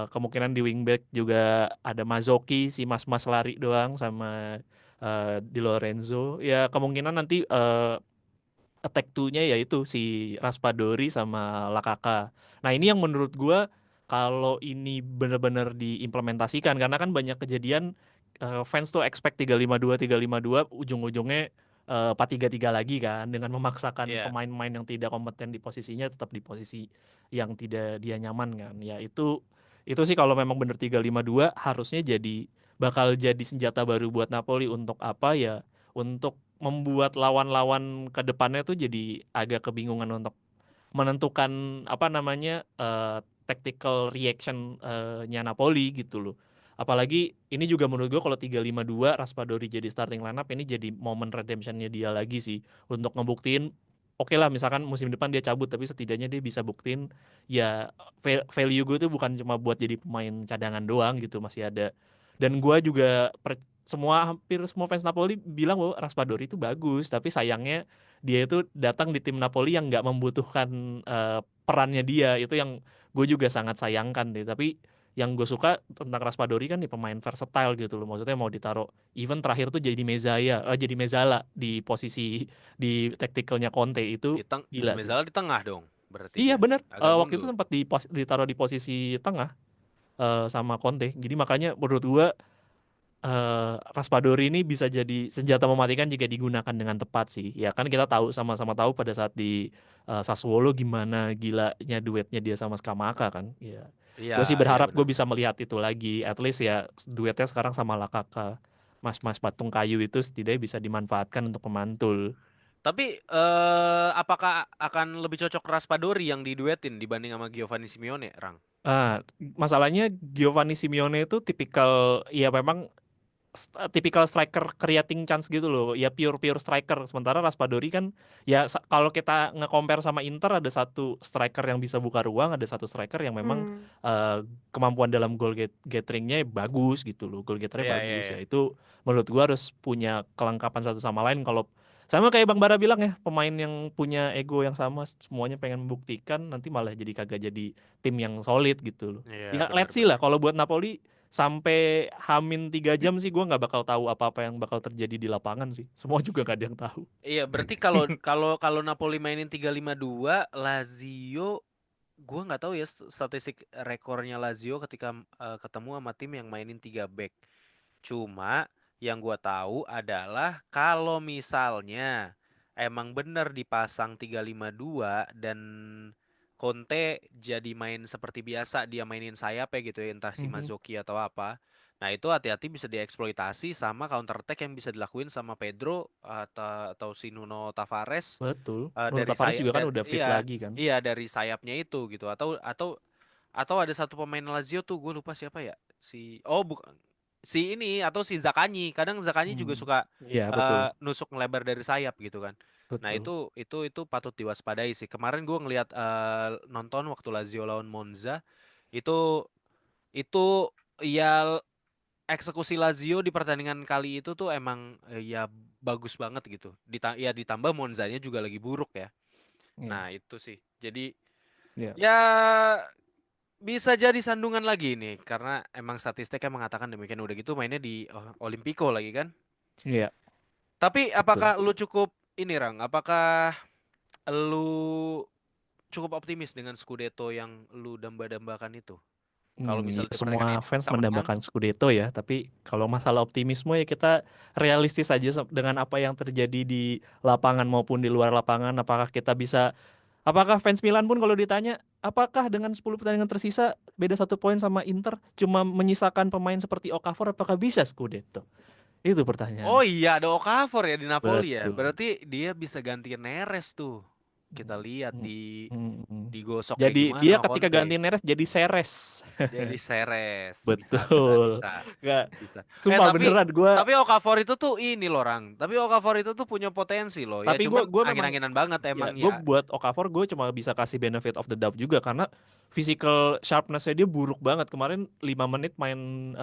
Kemungkinan di wingback juga ada Mazzocchi, si mas-mas lari doang, sama Di Lorenzo. Ya kemungkinan nanti attack 2-nya yaitu si Raspadori sama Lakaka. Nah ini yang menurut gua kalau ini benar-benar diimplementasikan, karena kan banyak kejadian fans tuh expect 3-5-2 ujung-ujungnya 4-3-3 lagi kan, dengan memaksakan Iya. pemain-pemain yang tidak kompeten di posisinya tetap di posisi yang tidak dia nyaman kan. Ya itu sih kalau memang benar 3-5-2 harusnya bakal jadi senjata baru buat Napoli untuk apa ya? Untuk membuat lawan-lawan ke depannya tuh jadi agak kebingungan untuk menentukan apa namanya tactical reaction-nya Napoli gitu loh. Apalagi ini juga menurut gue kalau 3-5-2 Raspadori jadi starting lineup, ini jadi momen redemption-nya dia lagi sih untuk ngebuktiin oke lah misalkan musim depan dia cabut, tapi setidaknya dia bisa buktiin ya value gue tuh bukan cuma buat jadi pemain cadangan doang gitu, masih ada. Dan gue juga hampir semua fans Napoli bilang bahwa Raspadori itu bagus, tapi sayangnya dia itu datang di tim Napoli yang nggak membutuhkan perannya dia. Itu yang gue juga sangat sayangkan deh. Tapi yang gue suka tentang Raspadori kan nih pemain versatile gitu loh. Maksudnya mau ditaruh even terakhir tuh jadi jadi Mezzala di posisi di tacticalnya Conte itu gila sih. Mezzala di tengah dong berarti Iya dia. bener. Agak Waktu itu mundur. sempat ditaruh di posisi tengah sama Conte. Jadi makanya menurut gue Raspadori ini bisa jadi senjata mematikan jika digunakan dengan tepat sih. Ya kan kita tahu sama-sama tahu pada saat di Sassuolo gimana gilanya duetnya dia sama Scamacca kan. Ya. Iya, Gue sih iya berharap gue benar. bisa melihat itu lagi. At least ya duetnya sekarang sama Lakaka. Mas-mas patung kayu itu setidaknya bisa dimanfaatkan untuk pemantul. Tapi apakah akan lebih cocok Raspadori yang diduetin dibanding sama Giovanni Simeone, Rang? Masalahnya Giovanni Simeone itu tipikal ya memang tipikal striker creating chance gitu loh, ya pure striker. Sementara Raspadori kan ya kalau kita nge-compare sama Inter, ada satu striker yang bisa buka ruang, ada satu striker yang memang kemampuan dalam goal gatheringnya bagus gitu loh, goal Iya, gathernya iya, bagus iya. ya. Itu menurut gua harus punya kelengkapan satu sama lain. Kalau sama kayak Bang Bara bilang ya, pemain yang punya ego yang sama semuanya pengen membuktikan, nanti malah jadi kagak jadi tim yang solid gitu loh. Iya, Ya let's see benar-benar. lah, kalau buat Napoli sampai Hamin 3 jam sih gue nggak bakal tahu apa-apa yang bakal terjadi di lapangan sih. Semua juga gak ada yang tahu. Iya, berarti kalau Napoli mainin 3-5-2, Lazio gua nggak tahu ya statistik rekornya Lazio ketika ketemu sama tim yang mainin 3 back. Cuma yang gua tahu adalah kalau misalnya emang bener dipasang 3-5-2 dan Conte jadi main seperti biasa, dia mainin sayap ya gitu ya, entah si Mazzocchi atau apa. Nah itu hati-hati bisa dieksploitasi sama counter attack yang bisa dilakuin sama Pedro atau si Nuno Tavares Betul. Nuno dari Tavares sayap juga kan udah fit iya lagi kan. iya dari sayapnya itu gitu atau ada satu pemain Lazio tuh gue lupa siapa ya, bukan si ini atau si Zakanyi. Kadang Zakanyi juga suka Iya betul. nusuk ngelebar dari sayap gitu kan. Nah Betul. itu patut diwaspadai sih. Kemarin gue ngelihat nonton waktu Lazio lawan Monza, itu ya eksekusi Lazio di pertandingan kali itu tuh emang ya bagus banget gitu. Ya ditambah Monzanya juga lagi buruk ya. Iya. Nah itu sih. Jadi Iya. ya bisa jadi sandungan lagi nih karena emang statistiknya mengatakan demikian. Udah gitu mainnya di Olimpico lagi kan. Iya. Tapi Betul. apakah lu cukup ini Rang? Apakah lu cukup optimis dengan Scudetto yang lu damba-dambakan itu? Kalau Ya, misalnya di pertandingan semua ini fans bisa menang, mendambakan Scudetto ya, tapi kalau masalah optimisme ya kita realistis aja dengan apa yang terjadi di lapangan maupun di luar lapangan. Apakah fans Milan pun kalau ditanya, apakah dengan 10 pertandingan tersisa beda 1 poin sama Inter cuma menyisakan pemain seperti Okafor, apakah bisa Scudetto? Itu oh pertanyaannya. iya ada Okafor ya di Napoli ya. Betul. Berarti dia bisa gantiin Neres tuh. kita lihat Hmm. Hmm. digosok kayak Jadi gimana dia sama ketika Conte. ganti Neres jadi Seres. Jadi Seres, bisa Betul. bisa. Nggak, sumpah Tapi beneran gue. Okafor itu tuh ini loh Rang. Tapi Okafor itu tuh punya potensi loh. Ya Tapi cuman gue memang angin-anginan banget ya emang gue ya. buat Okafor gue cuma bisa kasih benefit of the doubt juga karena physical sharpness-nya dia buruk banget. Kemarin 5 menit main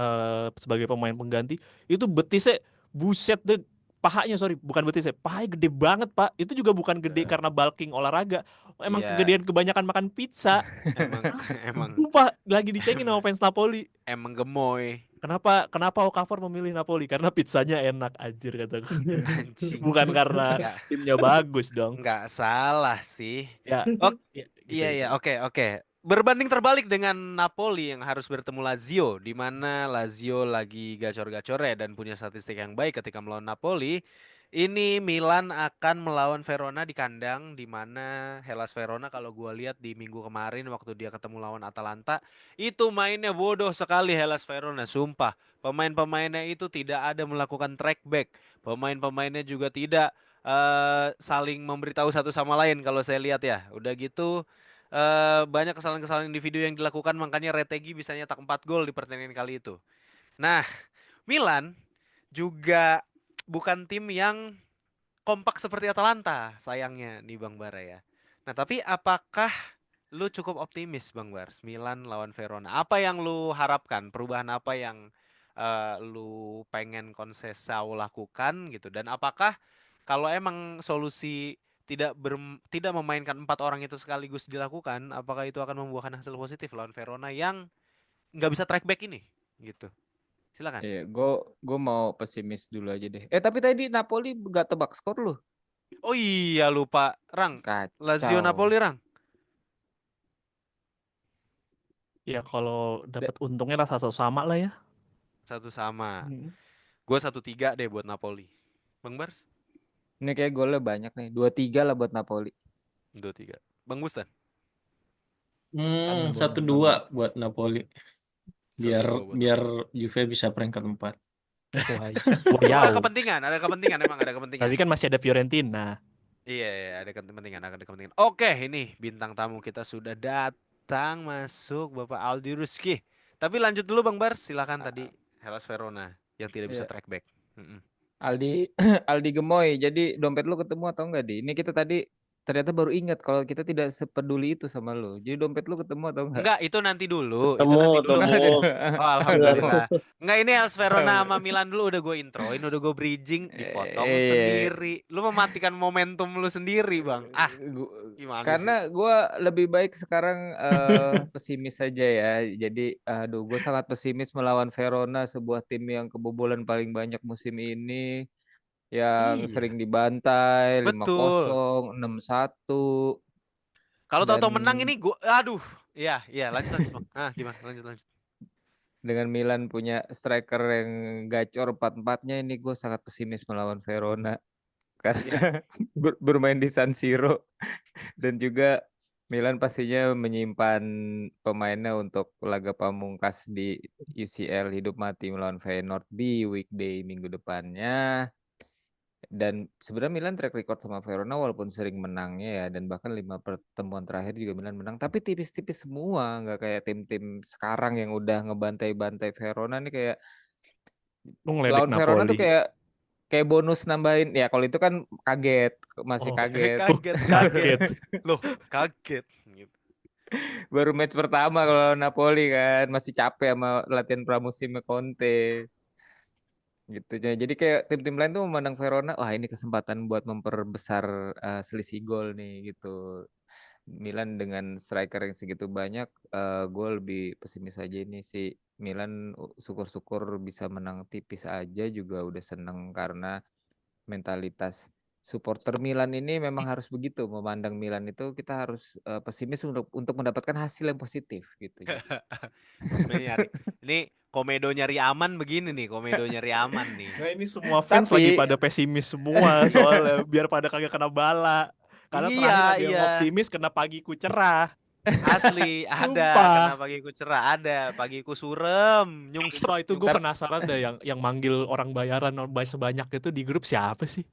sebagai pemain pengganti itu betisnya buset deh, pahanya bukan betisnya, pahanya gede banget Pak. Itu juga bukan gede karena bulking olahraga, emang Iya, kegedean kebanyakan makan pizza. emang emang Sumpah lagi dicengin sama fans Napoli. emang gemoy. Kenapa Okafor memilih Napoli? Karena pizzanya enak anjir kata gue. Anjing. Bukan karena Nggak, timnya bagus dong. nggak salah sih. Ya, Oke, ya gitu iya ya. iya, oke. Berbanding terbalik dengan Napoli yang harus bertemu Lazio, di mana Lazio lagi gacor-gacornya dan punya statistik yang baik ketika melawan Napoli. Ini Milan akan melawan Verona di kandang, di mana Hellas Verona kalau gua lihat di minggu kemarin waktu dia ketemu lawan Atalanta, itu mainnya bodoh sekali Hellas Verona, sumpah. Pemain-pemainnya itu tidak ada melakukan track back. Pemain-pemainnya juga tidak saling memberitahu satu sama lain kalau saya lihat ya. Udah gitu banyak kesalahan-kesalahan individu yang dilakukan, makanya Retegui bisa nyetak 4 gol di pertandingan kali itu. Nah, Milan juga bukan tim yang kompak seperti Atalanta, sayangnya nih Bang Bara ya. Nah, tapi apakah lu cukup optimis Bang Bars Milan lawan Verona? Apa yang lu harapkan? Perubahan apa yang lu pengen Conceição lakukan gitu? Dan apakah kalau emang solusi tidak memainkan 4 orang itu sekaligus dilakukan, apakah itu akan membuahkan hasil positif lawan Verona yang nggak bisa track back ini? Gitu. Silakan. Iya, gue mau pesimis dulu aja deh. Tapi tadi Napoli gak tebak skor lu. Oh iya lupa, Rang. Lazio Kacau. Napoli, Rang. Ya kalau dapat untungnya rasa sama lah ya. 1-1. Hmm. Gue 1-3 deh buat Napoli. Bang Bars? Ini kayak golnya banyak nih. 2-3 lah buat Napoli. 2-3. Bang Bustan? Karena gua 1-2 buat Napoli. 1-2 Biar buat biar Napoli. Juve bisa peringkat 4. Oh, ada kepentingan, emang ada kepentingan. Tapi kan masih ada Fiorentina. Iya, ada kepentingan. Oke, ini bintang tamu kita sudah datang masuk, Bapak Aldi Ruski. Tapi lanjut dulu Bang Bars, silakan tadi Hellas Verona yang tidak bisa Iya. track back. Mm-mm. Aldi Gemoy. Jadi dompet lu ketemu atau enggak, Di? Ini kita tadi ternyata baru ingat kalau kita tidak sepeduli itu sama lu. Jadi dompet lu ketemu atau enggak? Enggak, itu nanti dulu. Ketemu. Oh, alhamdulillah. Enggak, ini Hellas Verona sama Milan dulu udah gue introin, udah gue bridging, dipotong Iya. sendiri. Lu mematikan momentum lu sendiri, Bang. Gimana Karena sih? gue lebih baik sekarang pesimis saja ya. Jadi gue sangat pesimis melawan Verona, sebuah tim yang kebobolan paling banyak musim ini, yang Iya, sering dibantai betul. 5-0, 6-1. Kalau tahu-tahu Dan menang ini gue, aduh. Iya, lanjut Bang. Gimana? Lanjut. dengan Milan punya striker yang gacor 4-4-nya, ini gue sangat pesimis melawan Verona. Karena bermain di San Siro. Dan juga Milan pastinya menyimpan pemainnya untuk laga pamungkas di UCL hidup mati melawan Feyenoord di weekday minggu depannya. Dan sebenarnya Milan track record sama Verona walaupun sering menangnya ya, dan bahkan 5 pertemuan terakhir juga Milan menang, tapi tipis-tipis semua, nggak kayak tim-tim sekarang yang udah ngebantai-bantai Verona nih. Kayak Lu ngeledek lawan Verona tuh Napoli. kayak bonus nambahin ya. Kalau itu kan masih Oh. kaget. Kaget. Loh, kaget. Gitu. Baru match pertama kalau Napoli kan masih capek sama latihan pramusimnya Conte gitu. Jadi kayak tim-tim lain tuh memandang Verona, wah ini kesempatan buat memperbesar selisih gol nih gitu. Milan dengan striker yang segitu banyak, gue lebih pesimis aja ini sih. Milan syukur-syukur bisa menang tipis aja juga udah seneng, karena mentalitas supporter Milan ini memang harus begitu. Memandang Milan itu kita harus pesimis untuk mendapatkan hasil yang positif gitu. Ini komedo nyari aman begini nih, Nah, ini semua fans lagi pada pesimis semua soalnya biar pada kagak kena bala. Karena terakhir ada yang optimis kena pagiku cerah. Asli ada, kena pagiku cerah, ada pagiku surem, Sumpah itu gue penasaran deh yang manggil orang bayaran sebanyak itu di grup siapa sih?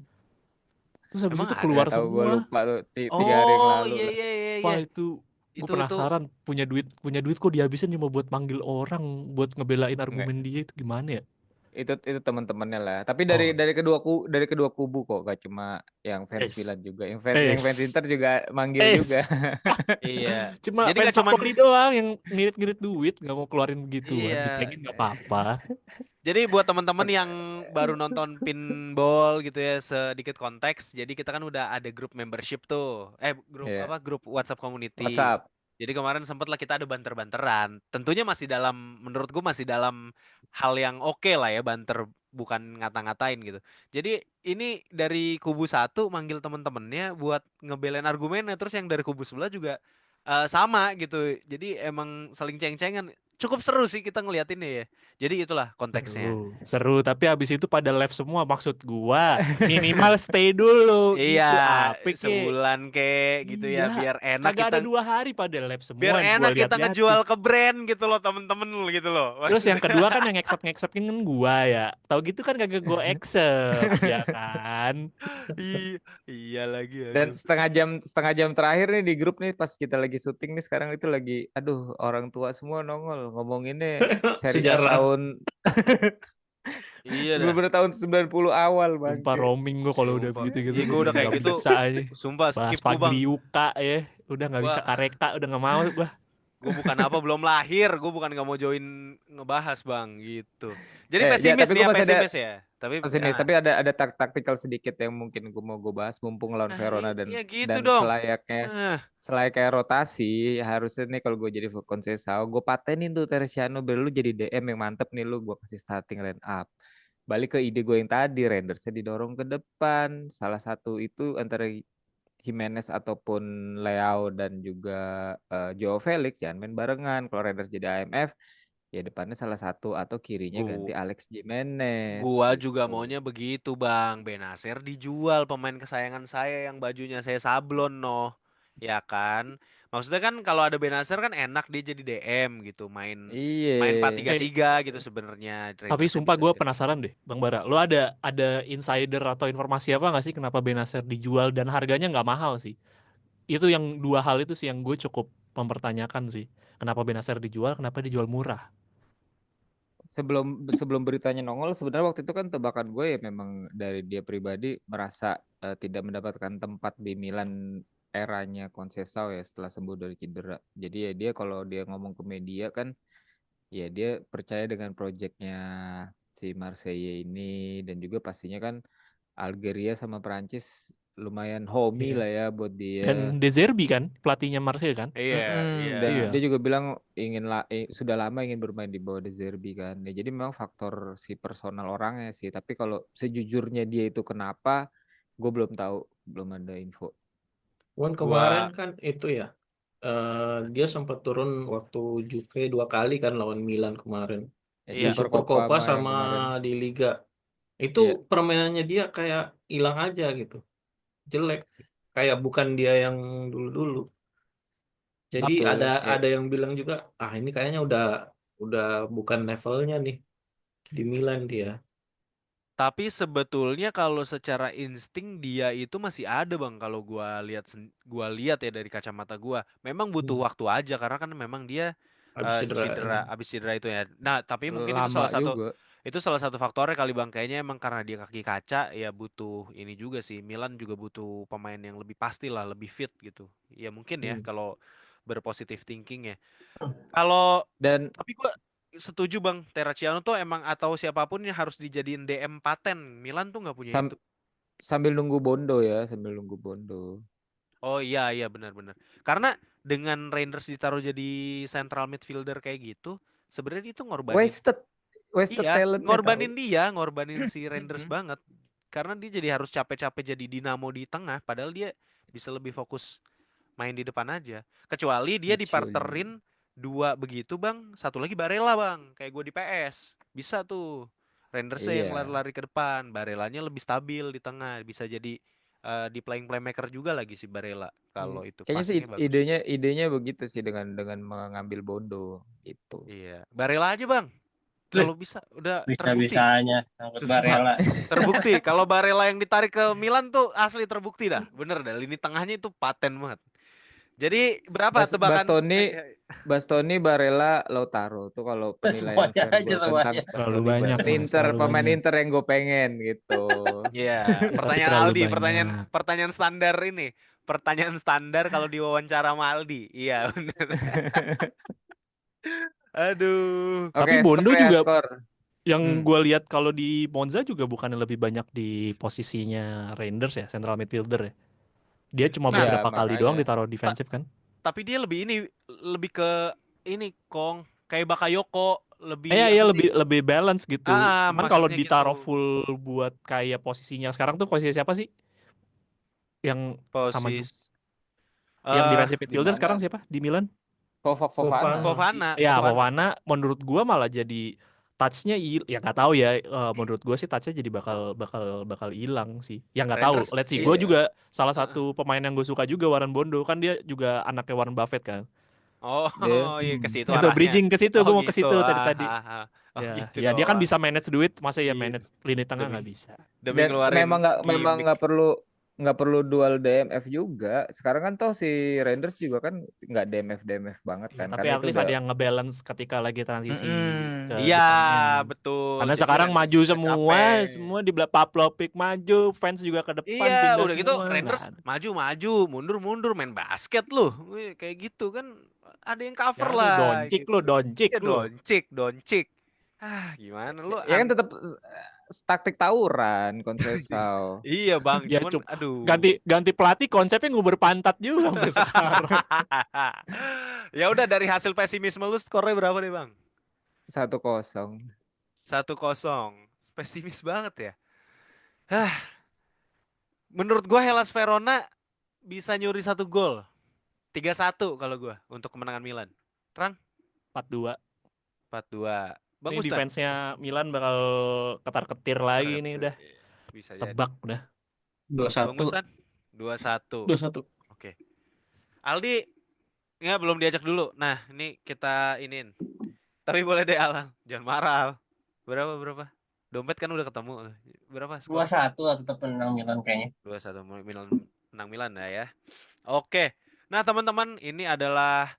Terus habis Emang itu ada? keluar Nggak tahu, gue semua. lupa tuh 3 hari yang Oh lalu iya lah. iya iya Apa iya. itu? Gue Itu penasaran punya duit kok dihabisin cuma buat manggil orang buat ngebelain Nggak, argumen dia itu gimana ya? itu teman-temannya lah. Tapi Oh, dari kedua kubu kok, gak cuma yang fans es, Milan juga, yang fans es, Inter juga manggil juga. es. iya. Cuma Jadi fans nggak cuman Napoli doang yang ngirit-ngirit duit, nggak mau keluarin begituan. iya. Dicengin nggak apa-apa. Jadi buat teman-teman yang baru nonton pinball gitu ya, sedikit konteks. Jadi kita kan udah ada grup membership tuh. Grup Iya, apa? Grup WhatsApp community. WhatsApp. Jadi kemarin sempet lah kita ada banter-banteran. Tentunya masih dalam, menurut gue masih dalam hal yang oke lah ya, banter bukan ngata-ngatain gitu. Jadi ini dari kubu satu manggil temen-temennya buat ngebelain argumennya, terus yang dari kubu sebelah juga sama gitu. Jadi emang saling ceng-cengan. Cukup seru sih kita ngeliatinnya ya. Jadi itulah konteksnya. Seru. Tapi habis itu pada live semua. Maksud gua minimal stay dulu Iya, gitu. Apa kek? sebulan kek gitu ya, Iya, biar enak kagak kita ada 2 hari pada live biar semua. Gua enak kita lihat-liatin. ngejual ke brand gitu loh temen-temen gitu loh. Terus yang Maksudnya. kedua kan yang accept-acceptin kan gua ya. Tahu gitu kan kagak gua accept, ya kan? Iya, iya lagi Dan aduh. setengah jam terakhir nih di grup nih pas kita lagi syuting nih sekarang itu lagi, aduh orang tua semua nongol ngomonginnya Serie A Sejarah. tahun Iya dah. bener-bener tahun 90 awal Sumpah bangke. roaming gua kalau udah Sumpah. begitu-gitu Iya, gua gue udah udah kayak nggak gitu. bisa aja. Sumpah Bahas skip gue bang. Pagliuca ya. Udah nggak bisa Gua Kareka, udah nggak mau gua. gue bukan apa belum lahir. Gue bukan nggak mau join ngebahas bang gitu. Jadi Ya pesimis tapi nih gue ya, masih ada pesimis ya. Tapi pesimis, tapi ada taktikal sedikit yang mungkin gue mau bahas mumpung lawan nah Verona dan iya gitu dan dong. selayaknya rotasi harusnya nih kalau gue jadi Conceição gue patenin tuh Teresiano biar lu jadi DM yang mantep nih, lu gue kasih starting line up. Balik ke ide gue yang tadi, Rendersnya didorong ke depan, salah satu itu antara Jimenez ataupun Leao dan juga Joao Felix jangan main barengan. Kalau Renders jadi AMF ya depannya salah satu atau kirinya ganti Gu Alex Jimenez Gua juga gitu. maunya begitu bang. Benacer dijual, pemain kesayangan saya yang bajunya saya sablon noh, ya kan? Maksudnya kan kalau ada Benacer kan enak dia jadi DM gitu, main main Iya. 4-3-3 gitu sebenarnya. Tapi Rangersnya sumpah bisa gue fit. penasaran deh, Bang Bara. Lo ada insider atau informasi apa nggak sih kenapa Benacer dijual dan harganya nggak mahal sih? Itu yang 2 hal itu sih yang gue cukup mempertanyakan sih. Kenapa Benacer dijual, kenapa dijual murah? Sebelum beritanya nongol sebenarnya waktu itu kan tebakan gue ya memang dari dia pribadi merasa tidak mendapatkan tempat di Milan eranya Conceição ya setelah sembuh dari cedera. Jadi ya dia kalau dia ngomong ke media kan ya dia percaya dengan proyeknya si Marseille ini dan juga pastinya kan Algeria sama Perancis lumayan homey Iya. lah ya buat Dan dia. De Zerbi kan, pelatihnya Marseille kan? Iya, iya. Dan Iya. dia juga bilang sudah lama ingin bermain di bawah De Zerbi kan. Ya, jadi memang faktor si personal orangnya sih. Tapi kalau sejujurnya dia itu kenapa, gue belum tahu, belum ada info. Cuman kemarin Gua kan itu ya, dia sempat turun waktu Juve 2 kali kan lawan Milan kemarin. Ya, Di iya. Super Super Copa Copa yang sama kemarin. di Liga. Itu Iya, permainannya dia kayak hilang aja gitu. Jelek. Kayak bukan dia yang dulu-dulu. Jadi betul. ada Ya, ada yang bilang juga, ini kayaknya udah bukan levelnya nih di Milan dia. Tapi sebetulnya kalau secara insting dia itu masih ada bang. Kalau gua lihat ya dari kacamata gua, memang butuh waktu aja karena kan memang dia Habis cedera. abis cedera itu ya. Nah tapi mungkin itu lama juga. salah satu faktornya kali bang. Kayaknya emang karena dia kaki kaca ya butuh ini juga sih. Milan juga butuh pemain yang lebih pasti lah, lebih fit gitu. Ya mungkin ya Hmm. kalau berpositif thinking ya. Kalau Dan tapi gua setuju bang, Terracciano tuh emang atau siapapun yang harus dijadiin DM paten. Milan tuh nggak punya itu. sambil nunggu Bondo ya, sambil nunggu Bondo. Oh iya iya benar-benar. Karena dengan Reinders ditaruh jadi central midfielder kayak gitu, sebenarnya itu ngorbanin. Wasted Iya, talentnya tahu. ngorbanin si Reinders banget. Karena dia jadi harus capek-capek jadi dinamo di tengah, padahal dia bisa lebih fokus main di depan aja. Kecuali dia Literally. diparterin dua begitu bang, satu lagi Barella bang, kayak gue di PS. Bisa tuh. Rendersnya yang Iya. lari-lari ke depan, Barellanya lebih stabil di tengah, bisa jadi di playing playmaker juga lagi si Barella kalau itu Kayaknya sih passingnya bagus. idenya begitu sih dengan mengambil Bondo gitu. Iya, Barella aja bang. kalau bisa udah terbukti. Bisa-bisanya sangkut Sumpah, Barella. terbukti. Kalau Barella yang ditarik ke Milan tuh asli terbukti dah. Bener dah, lini tengahnya itu paten banget. Jadi berapa tebakan? Bastoni, Barella, Lautaro tuh kalau penilaian Semuanya fair aja gue semuanya. tentang Terlalu banyak, Barella. Mas, terlalu Pemain banyak. Inter yang gue pengen gitu. Iya, Tapi pertanyaan terlalu Aldi, banyak. pertanyaan standar ini. Pertanyaan standar kalau diwawancara sama Aldi. Iya, bener. Aduh. Tapi Oke, Bondo skor ya, juga skor. yang Hmm. gue lihat kalau di Monza juga bukannya lebih banyak di posisinya Reinders ya, central midfielder ya. Dia cuma Nah, beberapa kali doang makanya. ditaruh defensif kan. Tapi dia lebih ke ini Kong, kayak Bakayoko, lebih Iya apa sih? lebih balance gitu. Cuman kalau maksudnya ditaruh gitu. full buat kayak posisinya sekarang tuh posisi siapa sih? Yang sama juga. Posis Yang defensive Di midfielder mana? sekarang siapa di Milan? Fofana. Fofana. Ya, Fofana menurut gua malah jadi touch-nya ya nggak tahu ya. Menurut gua sih touch-nya jadi bakal hilang sih. Ya nggak tahu. Reinders, Let's see. iya. Gua juga salah satu pemain yang gue suka juga Warren Bondo kan dia juga anaknya Warren Buffett kan. Oh, Dia- iya ke situ Itu arahnya. bridging ke situ. Oh, Gua mau ke gitu. situ tadi. Oh, Ya, gitu ya dia kan doang. bisa manage duit, masa ya Iya. manage lini tengah Demi- nggak bisa. Demi Dan ngeluarin memang gimmick. nggak perlu dual DMF juga. Sekarang kan toh si Renders juga kan nggak DMF banget kan. Tapi Karena at itu least udah ada yang ngebalance ketika lagi transisi ke Iya, depannya. betul. Karena Jadi sekarang Renders maju juga semua capek. di belakang Pavlovic maju, fans juga ke depan Iya, pindah udah gitu semua. Renders Nggak ada. maju, mundur main basket loh. Wih, kayak gitu kan ada yang cover Ya, lu lah doncik gitu. lu, doncik Ya lu. doncik. Gimana lu? ya kan tetap taktik tawuran Conceição. Iya, Bang, Ya cuman aduh. ganti pelatih konsepnya nguber pantat juga sampai sekarang. Ya udah, dari hasil pesimisme lu skornya berapa nih, Bang? 1-0. 1-0. Pesimis banget ya. Menurut gua Hellas Verona bisa nyuri 1 gol. 3-1 kalau gua untuk kemenangan Milan. Terang 4-2. 4-2. Bang Ini Ustaz. defense-nya Milan bakal ketar-ketir lagi nih udah. Bisa jadi. Tebak udah. Bang 2-1. Ustaz 2-1. 2-1. Oke. Aldi nggak, belum diajak dulu. Nah, ini kita iniin. Tapi boleh deh Alan, jangan marah. Al. Berapa? Dompet kan udah ketemu. Berapa skor? 2-1 lah tetap menang Milan kayaknya. 2-1 Milan, menang Milan ya. Oke. Nah, teman-teman, ini adalah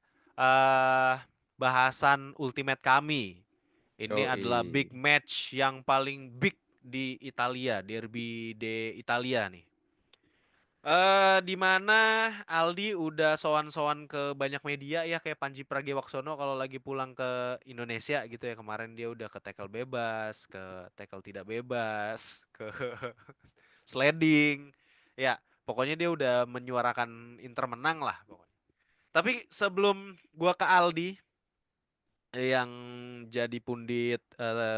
bahasan ultimate kami. Ini Yoi. adalah big match yang paling big di Italia, Derby de Italia nih. Di mana Aldi udah sowan-sowan ke banyak media ya, kayak Panji Pragiwaksono kalau lagi pulang ke Indonesia gitu ya. Kemarin dia udah ke tackle bebas, ke tackle tidak bebas, ke sliding. Ya, pokoknya dia udah menyuarakan Inter menang lah pokoknya. Tapi sebelum gua ke Aldi yang jadi pundit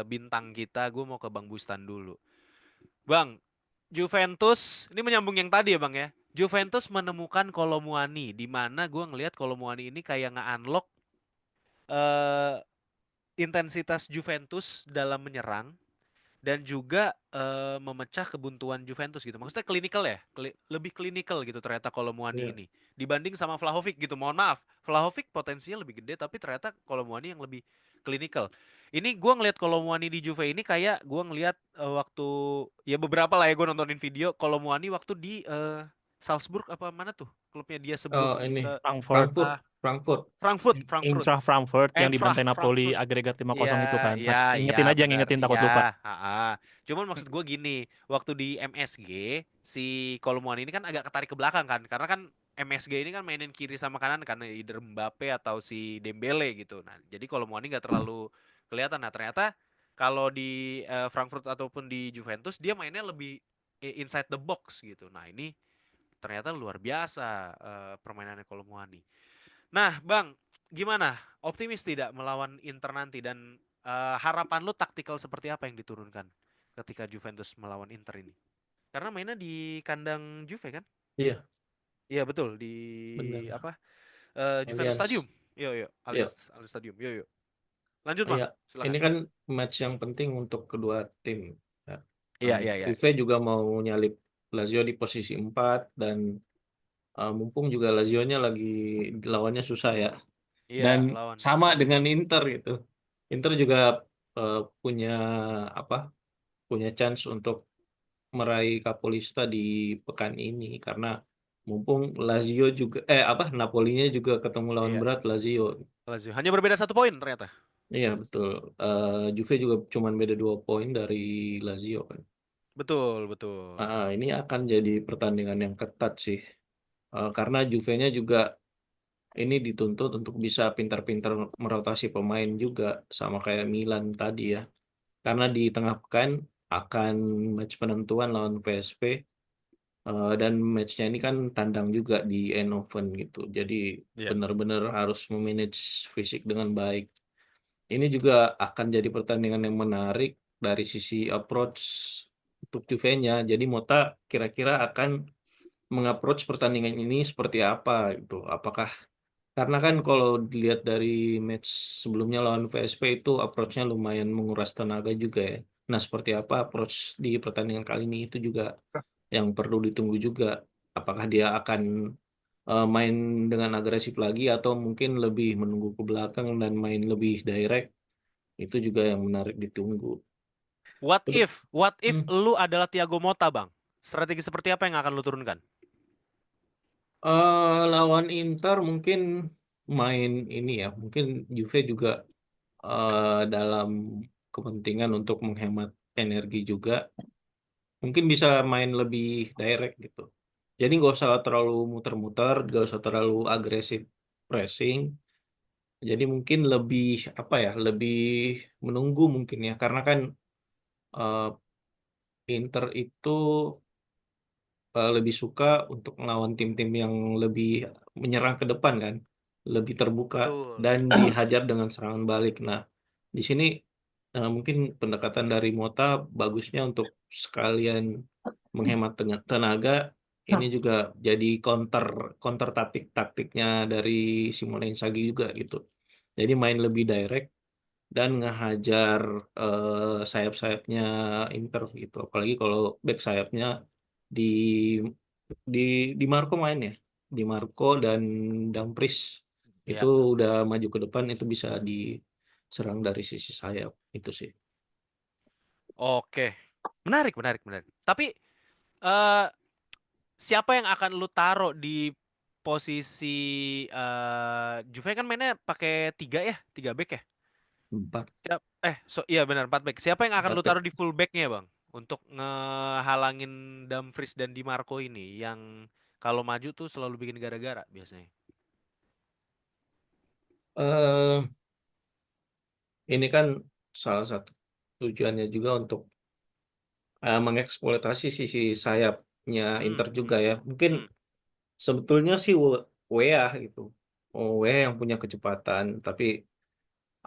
bintang kita, gua mau ke Bang Bustan dulu. Bang, Juventus, ini menyambung yang tadi ya Bang ya. Juventus menemukan Kolo Muani, di mana gue ngelihat Kolo Muani ini kayak nge-unlock intensitas Juventus dalam menyerang dan juga memecah kebuntuan Juventus gitu. Maksudnya klinikal ya, lebih klinikal gitu ternyata Kolo Muani Iya. ini dibanding sama Vlahovic gitu. Mohon maaf, Vlahovic potensinya lebih gede tapi ternyata Kolo Muani yang lebih klinikal. Ini gue ngelihat Kolo Muani di Juve ini kayak gue ngelihat waktu ya beberapa lah ya gue nontonin video Kolo Muani waktu di Salzburg apa mana tuh klubnya dia sebelum ini ke Frankfurt. Frankfurt. Frankfurt. Frankfurt yang dibantai Eintracht Napoli Frankfurt. agregat 5-0 itu Iya, kan. iya, Ingetin iya, aja, benar. ngingetin takut Iya, lupa. Cuman maksud gue gini, waktu di MSG si Kolo Muani ini kan agak ketarik ke belakang kan, karena kan MSG ini kan mainin kiri sama kanan karena either Mbappe atau si Dembele gitu. Nah, jadi Kolo Muani nggak terlalu kelihatan. Nah, ternyata kalau di Frankfurt ataupun di Juventus dia mainnya lebih inside the box gitu. Nah, ini ternyata luar biasa permainannya Kolo Muani. Nah, Bang, gimana? Optimis tidak melawan Inter nanti dan harapan lu taktikal seperti apa yang diturunkan ketika Juventus melawan Inter ini? Karena mainnya di kandang Juve kan? Iya. Iya betul, di Benar. apa? Juventus Allianz. Stadium. Yo, Allianz Stadium. Yo. Lanjut, Bang. Iya. Silakan. Ini kan match yang penting untuk kedua tim. Ya. Iya. Juve juga mau nyalip Lazio di posisi 4 dan mumpung juga Lazio-nya lagi lawannya susah ya. Iya, Dan lawan. sama dengan Inter gitu. Inter juga punya apa? Punya chance untuk meraih Capolista di pekan ini karena mumpung Lazio juga Napolinya juga ketemu lawan Iya, berat Lazio. Lazio. Hanya berbeda 1 poin ternyata. Iya betul. Juve juga cuman beda 2 poin dari Lazio kan. Betul, betul. Ini akan jadi pertandingan yang ketat sih. Karena Juve-nya juga ini dituntut untuk bisa pintar-pintar merotasi pemain juga sama kayak Milan tadi ya. Karena di tengah pekan akan match penentuan lawan PSV dan matchnya ini kan tandang juga di Eindhoven gitu. Jadi Iya. benar-benar harus memanage fisik dengan baik. Ini juga akan jadi pertandingan yang menarik dari sisi approach untuk Juve-nya. Jadi Mota kira-kira akan mengapproach pertandingan ini seperti apa gitu. Apakah karena kan kalau dilihat dari match sebelumnya lawan VSP itu approach-nya lumayan menguras tenaga juga ya. Nah, seperti apa approach di pertandingan kali ini itu juga yang perlu ditunggu juga. Apakah dia akan main dengan agresif lagi atau mungkin lebih menunggu ke belakang dan main lebih direct, itu juga yang menarik ditunggu. What Udah. if lu adalah Thiago Motta, Bang? Strategi seperti apa yang akan lu turunkan? Lawan Inter mungkin main ini ya, mungkin Juve juga dalam kepentingan untuk menghemat energi juga, mungkin bisa main lebih direct gitu. Jadi nggak usah terlalu muter-muter, nggak usah terlalu agresif pressing. Jadi mungkin lebih apa ya, lebih menunggu mungkin ya, karena kan eh, Inter itu lebih suka untuk melawan tim-tim yang lebih menyerang ke depan kan, lebih terbuka Betul. dan dihajar dengan serangan balik. Nah, di sini mungkin pendekatan dari Mota bagusnya untuk sekalian menghemat tenaga. Ini juga jadi counter counter taktiknya dari Simone Inzaghi juga gitu. Jadi main lebih direct dan ngehajar sayap-sayapnya Inter gitu. Apalagi kalau back sayapnya di di di Marco main ya. Di Marco dan Dumfries itu Ya. udah maju ke depan, itu bisa diserang dari sisi sayap itu sih. Oke. Menarik, menarik, menarik. Tapi eh siapa yang akan lu taruh di posisi Juve kan mainnya pakai 3 ya, 3 back ya? Empat, Iya benar 4 back. Siapa yang akan empat lu back. taruh di full backnya, Bang? Untuk ngehalangin Dumfries dan Di Marco ini yang kalau maju tuh selalu bikin gara-gara biasanya. eh ini kan salah satu tujuannya juga untuk mengeksploitasi sisi sayapnya Hmm, Inter juga hmm, ya. Mungkin hmm. sebetulnya sih Wea gitu. Wea yang punya kecepatan, tapi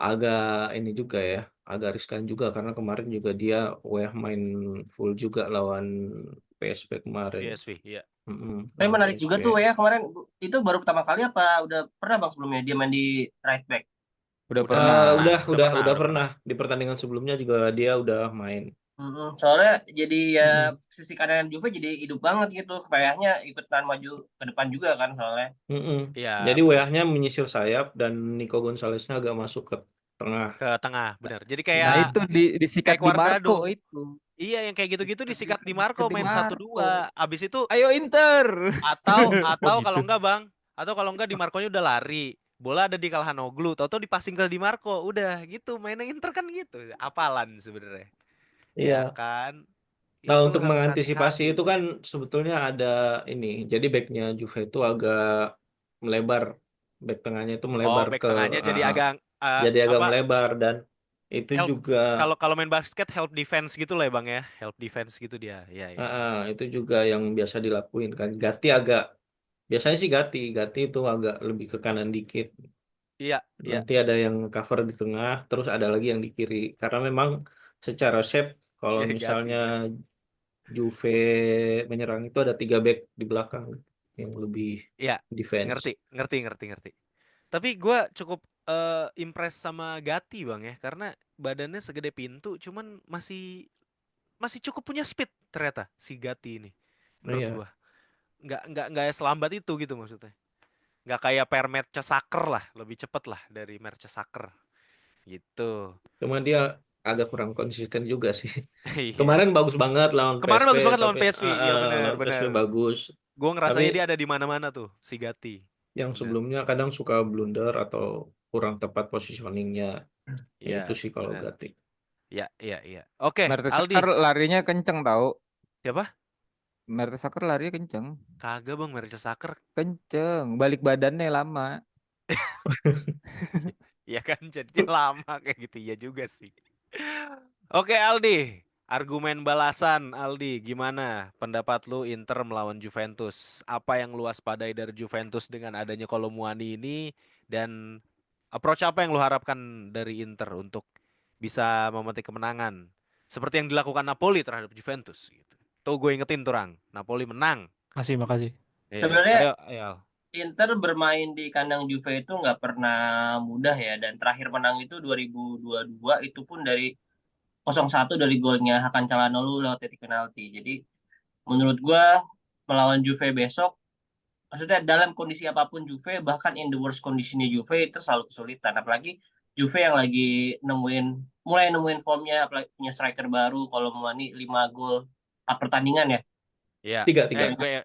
agak ini juga ya, agak riskan juga karena kemarin juga dia Wea main full juga lawan PSV kemarin. PSV, iya. Tapi Lawan menarik juga PSV. tuh ya kemarin, itu baru pertama kali apa udah pernah Bang sebelumnya dia main di right back? Udah Udah pernah. pernah, udah pernah, Udah udah pernah pernah. di pertandingan sebelumnya juga dia udah main. Soalnya jadi ya Mm-mm. sisi kanan Juve jadi hidup banget gitu. Kayaknya ikutan maju ke depan juga kan soalnya. Mm-mm. Iya, Jadi betul. WA-nya menyisir sayap dan Nico Gonzalez-nya agak masuk ke tengah. Ke tengah, benar. Jadi Nah kayak itu disikat kayak di Marco Cuadrado. itu. Iya, yang kayak gitu-gitu disikat di Marco Disikat di main satu Marco. dua. Abis itu Ayo Inter. atau Gitu. kalau enggak, Bang, atau kalau enggak di Marconya udah lari. Bola ada di Calhanoglu, tahu-tahu dipasing ke Di Marco. Udah gitu, mainnya Inter kan gitu. Apalan sebenarnya. Ya Iya. kan? Nah, Itu untuk harus mengantisipasi hati-hati. itu kan sebetulnya ada ini. Jadi backnya Juve itu agak melebar. Back tengahnya itu Oh, melebar back ke tengahnya uh, jadi uh, agak jadi agak apa? melebar dan itu Help juga kalau kalau main basket help defense gitu lah ya, Bang ya. Help defense gitu dia. Iya, iya. itu juga yang biasa dilakuin kan. Gatti agak biasanya sih Gatti itu agak lebih ke kanan dikit. Iya, iya. Nanti ada yang cover di tengah, terus ada lagi yang di kiri. Karena memang secara shape kalau Iya, misalnya Gatti. Juve menyerang itu ada 3 back di belakang yang lebih Iya, defense. ngerti, ngerti, ngerti, ngerti. Tapi gue cukup impress sama Gatti, Bang ya, karena badannya segede pintu, cuman masih masih cukup punya speed ternyata si Gatti ini. Oh Menurut iya, gua. Nggak selambat itu gitu maksudnya. Nggak kayak Per Mertesacker lah, lebih cepet lah dari Mertesacker gitu. cuma dia agak kurang konsisten juga sih. Iya. Kemarin bagus banget lawan Kemarin PSV, bagus banget lawan tapi PSV. Iya benar, lawan PSV benar. bagus. Gue ngerasanya Tapi dia ada di mana-mana tuh, si Gatti. yang Benar. sebelumnya kadang suka blunder atau kurang tepat positioningnya. Ya itu Iya, sih kalau benar. Gatti. Iya, iya, iya. Oke, Aldi. Mertesacker larinya kenceng tau. Siapa? Mertesacker larinya kenceng. Kagak bang, Mertesacker. Kenceng. Balik badannya lama. Iya kan, jadinya lama kayak gitu. Iya juga sih. Oke, Aldi. Argumen balasan, Aldi. Gimana pendapat lu Inter melawan Juventus? Apa yang lu waspadai dari Juventus dengan adanya Kolomuani ini? Dan approach apa yang lu harapkan dari Inter untuk bisa memetik kemenangan? Seperti yang dilakukan Napoli terhadap Juventus. Gitu. Tuh gue ingetin tuh, Rang. Napoli menang. Makasih. Iya. Sebenarnya Ayo, ayo. Al. Inter bermain di kandang Juve itu nggak pernah mudah ya, dan terakhir menang itu 2022, itu pun dari 0-1 dari golnya Hakan Calhanoglu lewat titik penalti. Jadi menurut gua melawan Juve besok, maksudnya dalam kondisi apapun Juve, bahkan in the worst conditionnya Juve itu selalu kesulitan. Apalagi Juve yang lagi mulai nemuin formnya, apalagi punya striker baru. Kalau Muani 5 gol 4 pertandingan ya. Iya. Tiga.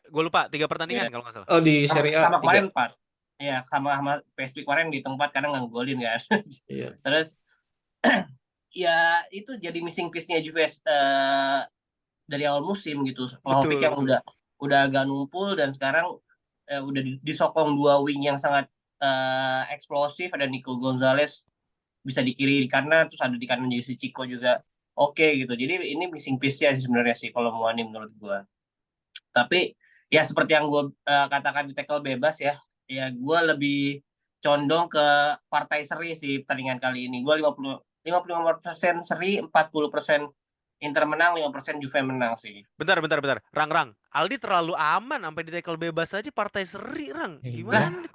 Gue lupa 3 pertandingan Ya. kalau nggak salah. Oh, di Sama, Serie A sama 3. kemarin 4. Ya, sama PSV kemarin di tempat kadang nggak golin kan. Iya. Terus ya itu jadi missing piece-nya Juve dari awal musim gitu. Vlahovic yang Betul. udah agak numpul, dan sekarang udah disokong 2 wing yang sangat eksplosif. Ada Nico Gonzalez bisa di kiri, di kanan, terus ada di kanan juga si Chico juga oke gitu. Jadi ini missing piece-nya sebenarnya sih kalau Muani menurut gua. Tapi ya seperti yang gue katakan di tackle bebas ya, ya gue lebih condong ke partai seri sih pertandingan kali ini. Gue 55% seri, 40% Inter menang, 5% Juve menang sih. Bentar. Rang. Aldi terlalu aman sampai di tackle bebas aja partai seri, Rang. Iya. Gimana nih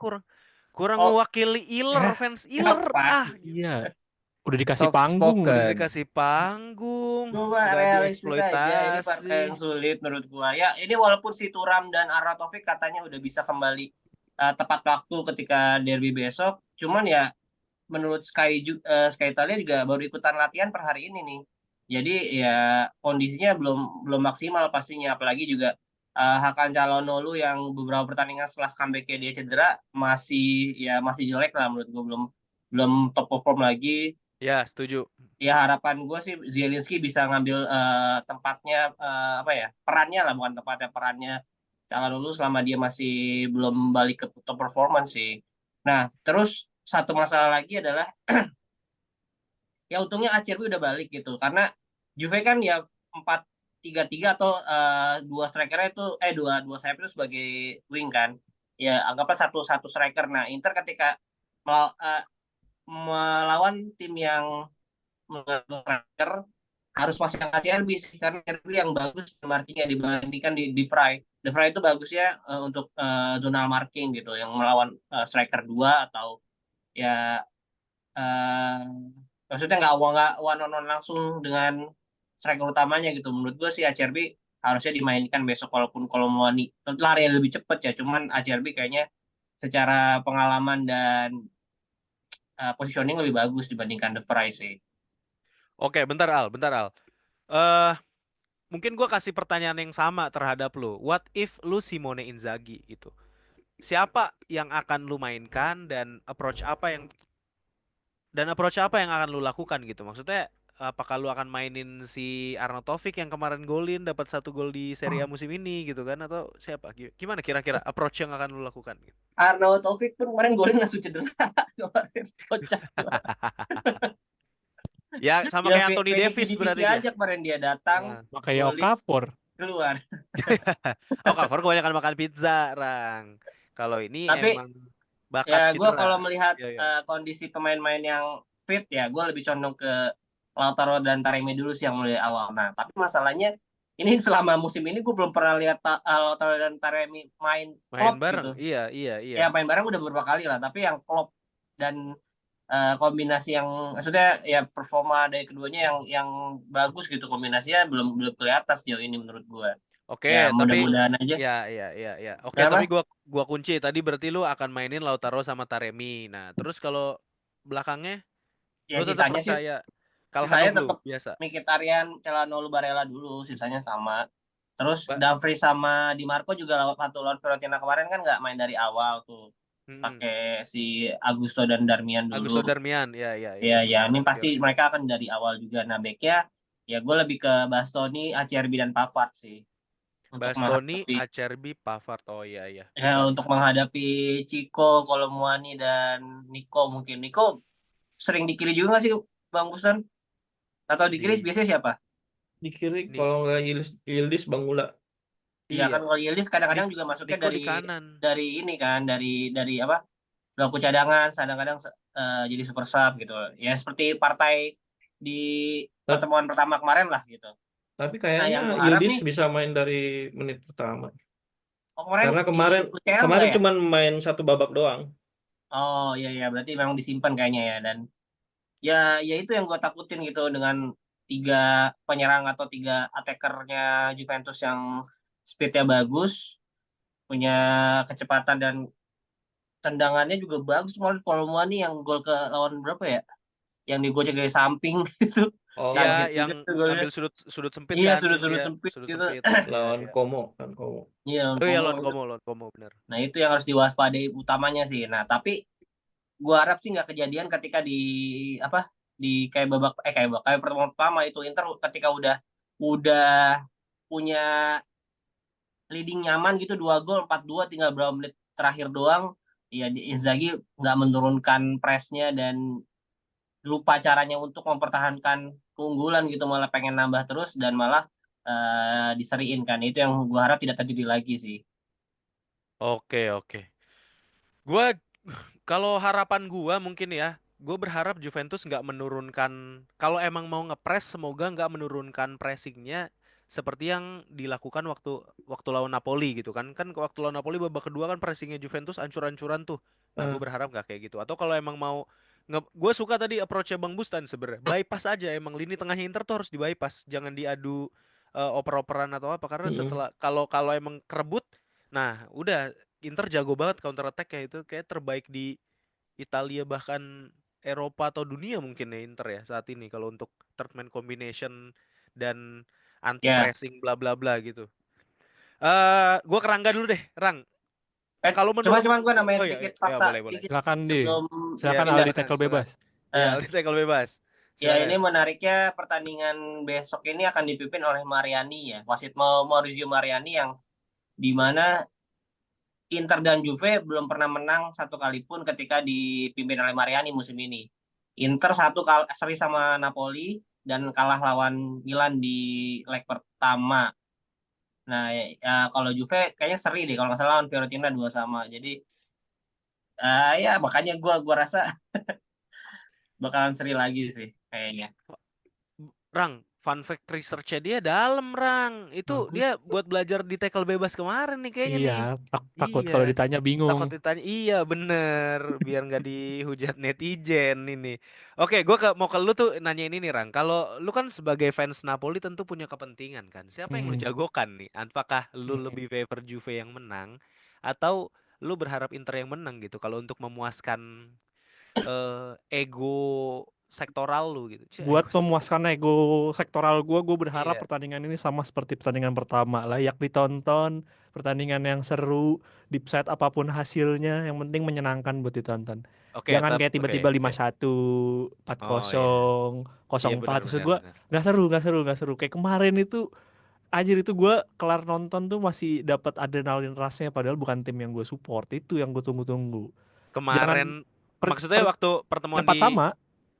kurang Oh. mewakili Iler, fans Iler. Apa? Iya. Udah dikasih Soft panggung. spoken. Udah dikasih panggung, Cuma nggak realistis aja, ini partai dieksploitasi. yang sulit menurut gue. Ya ini walaupun si Thuram dan Arnautovic katanya udah bisa kembali tepat waktu ketika derby besok, cuman ya menurut Sky Italia juga baru ikutan latihan per hari ini nih. Jadi ya kondisinya belum maksimal pastinya, apalagi juga Hakan Calhanoglu yang beberapa pertandingan setelah comeback-nya dia cedera masih jelek lah menurut gue, belum top perform lagi. Ya, setuju. Ya harapan gue sih Zielinski bisa ngambil tempatnya, perannya lah, bukan tempatnya, perannya Calhanoglu selama dia masih belum balik ke top performance sih. Nah terus satu masalah lagi adalah ya untungnya Acerbi udah balik gitu, karena Juve kan ya 4-3-3 atau dua strikernya itu dua sayap itu sebagai wing kan, ya anggaplah satu striker. Nah Inter ketika melawan tim yang striker harus pasang Acerbi sih, karena Acerbi yang bagus markingnya dibandingkan di Fry. De Vrij itu bagusnya untuk zonal marking gitu, yang melawan striker 2 atau ya maksudnya nggak one on one langsung dengan striker utamanya gitu. Menurut gue sih Acerbi harusnya dimainkan besok, walaupun kalau Muani lari lebih cepat ya, cuman Acerbi kayaknya secara pengalaman dan positioning lebih bagus dibandingkan De Vrij sih. Oke, bentar Al. Eh, mungkin gua kasih pertanyaan yang sama terhadap lu. What if lu Simone Inzaghi gitu? Siapa yang akan lu mainkan dan approach apa yang akan lu lakukan gitu? Maksudnya apakah lu akan mainin si Arnautovic yang kemarin golin, dapat 1 gol di Serie A musim ini gitu kan, atau siapa? Gimana kira-kira approach yang akan lu lakukan gitu? Arnautovic pun kemarin golin langsung cedera. Kemarin kocak. Ya sama Ya kayak Anthony Davis berarti dia. aja kemarin dia datang, Makanya golin, Okafor. keluar. Oh, Okafor kebanyakan makan pizza, Rang. Kalau ini Tapi emang bakat ya gue cedera. kalau melihat Iya, iya. kondisi pemain-pemain yang fit ya, gue lebih condong ke Lautaro dan Taremi dulu sih yang mulai awal. Nah tapi masalahnya ini selama musim ini gue belum pernah lihat Lautaro dan Taremi main klop bareng. gitu. Iya. Ya main bareng udah beberapa kali lah, tapi yang klop dan kombinasi yang maksudnya ya performa dari keduanya yang bagus gitu, kombinasinya belum kelihatan sejauh ini menurut gue. Oke, Ya tapi mudah-mudahan aja. ya. Oke, Kenapa? tapi gua kunci tadi berarti lu akan mainin Lautaro sama Taremi. Nah, terus kalau belakangnya Ya lu tetap sisanya sih percaya Sisanya Calhanoglu tetap biasa. Mkhitaryan, Calhanoglu, Barella dulu, sisanya sama. Terus Ba- Dumfries sama Di Marco juga lawan Fiorentina kemarin kan nggak main dari awal tuh. Mm-mm. Pakai si Augusto dan Darmian Augusto dulu. Darmian, ya Ya, betul. ya, ini pasti Fiorentina. mereka akan dari awal juga. Nah, backnya ya gue lebih ke Bastoni, Acerbi dan Pavard sih untuk Bastoni, menghadapi Acerbi, Pavard. Oh iya, ya bisa untuk bisa. menghadapi Chico, Kolomuani dan Nico mungkin. Nico sering di kiri juga nggak sih Bang Busan? Atau di kiri Di biasanya siapa? Di kiri Ni kalau nggak Yildiz Bangula. Iya kan iya, kalau Yildiz kadang-kadang Nik juga masuknya Niko dari di kanan. ini kan dari apa? Bangku cadangan, kadang-kadang jadi super sub gitu. Ya seperti partai di Ta- pertemuan pertama kemarin lah gitu. Tapi Nah, kayaknya yang gue harap Yildiz nih, bisa main dari menit pertama. kemarin Karena di kemarin UCL nggak kemarin ya? cuman main satu babak doang. Oh iya iya berarti memang disimpan kayaknya ya dan ya ya itu yang gue takutin gitu dengan tiga penyerang atau tiga attacker-nya Juventus yang speednya bagus, punya kecepatan dan tendangannya juga bagus. Malah Kolomwani yang gol ke lawan berapa ya? Yang digocek dari samping gitu. Oh, Iya, Kaget juga yang tuh golnya. ngambil sudut sempit Iya, kan, sudut-sudut iya, sempit sudut gitu. sempit. Iya, lawan iya. Como kan Como. Iya, Oh iya, Komo gitu. Lawan Como bener. Nah, itu yang harus diwaspadai utamanya sih. Nah, tapi gua harap sih nggak kejadian ketika di apa di kayak pertemuan pertama itu Inter ketika udah punya leading nyaman gitu 2 gol 4-2 tinggal berapa menit terakhir doang ya Inzaghi nggak menurunkan pressnya dan lupa caranya untuk mempertahankan keunggulan gitu malah pengen nambah terus dan malah diseriin kan itu yang gua harap tidak terjadi lagi sih. Oke. Gua kalau harapan gua mungkin ya, gue berharap Juventus nggak menurunkan, kalau emang mau ngepres semoga nggak menurunkan pressingnya seperti yang dilakukan waktu waktu lawan Napoli gitu kan. Kan waktu lawan Napoli babak kedua kan pressingnya Juventus ancur-ancuran tuh. Nah, gue Eh, berharap nggak kayak gitu. Atau kalau emang mau gue suka tadi approach-nya Bang Bustan sebenarnya. Bypass aja, emang lini tengahnya Inter tuh harus di bypass, jangan diadu oper-operan atau apa, karena mm-mm. setelah kalau kalau emang kerebut, nah udah Inter jago banget counter attack kayak itu, kayak terbaik di Italia bahkan Eropa atau dunia mungkin ya Inter ya saat ini kalau untuk third man combination dan anti Ya, pressing bla bla bla gitu. Gua ke Rangga dulu deh, Rang. Kalau menurut cuman gue nambahin oh ya sedikit ya fakta boleh. dikit Silakan di. sebelum Ya Silakan pindah. Aldi silakan tackle silakan. bebas. Ya Eh, Aldi kalau bebas. Ya, ini Silakan. menariknya pertandingan besok ini akan dipimpin oleh Mariani ya. Wasit Maurizio Mariani yang di mana Inter dan Juve belum pernah menang satu kali pun ketika dipimpin oleh Mariani musim ini. Inter seri sama Napoli dan kalah lawan Milan di leg pertama. Nah, kalau Juve kayaknya seri deh kalau nggak salah lawan Fiorentina 2-2. Jadi ya makanya gua rasa bakalan seri lagi sih kayaknya. Rang, fun fact research-nya dia dalam, Rang. Itu Bagus. dia buat belajar di tackle bebas kemarin nih kayaknya Iya, nih. takut Iya. kalau ditanya bingung. Takut ditanya, iya bener, biar nggak dihujat netizen ini. Oke, gue mau ke lu tuh nanya ini nih, Rang. Kalau lu kan sebagai fans Napoli tentu punya kepentingan kan. Siapa yang lu Hmm. jagokan nih? Apakah lu Hmm. lebih favor Juve yang menang atau lu berharap Inter yang menang gitu? Kalau untuk memuaskan ego sektoral lu gitu. Buat Ego sektoral. memuaskan ego sektoral gue berharap Iya. pertandingan ini sama seperti pertandingan pertama, layak ditonton, pertandingan yang seru, di set apapun hasilnya, yang penting menyenangkan buat ditonton. Oke, Jangan kayak oke, tiba-tiba oke. 5-1, Oh iya. 4-0, Iya 0-4. benar Maksud benar gue benar. nggak seru. Kayak kemarin itu, anjir itu gue kelar nonton tuh masih dapat adrenalin rasnya, padahal bukan tim yang gue support, itu yang gue tunggu-tunggu. Jangan Kemarin per, maksudnya per, waktu pertemuan empat di sama.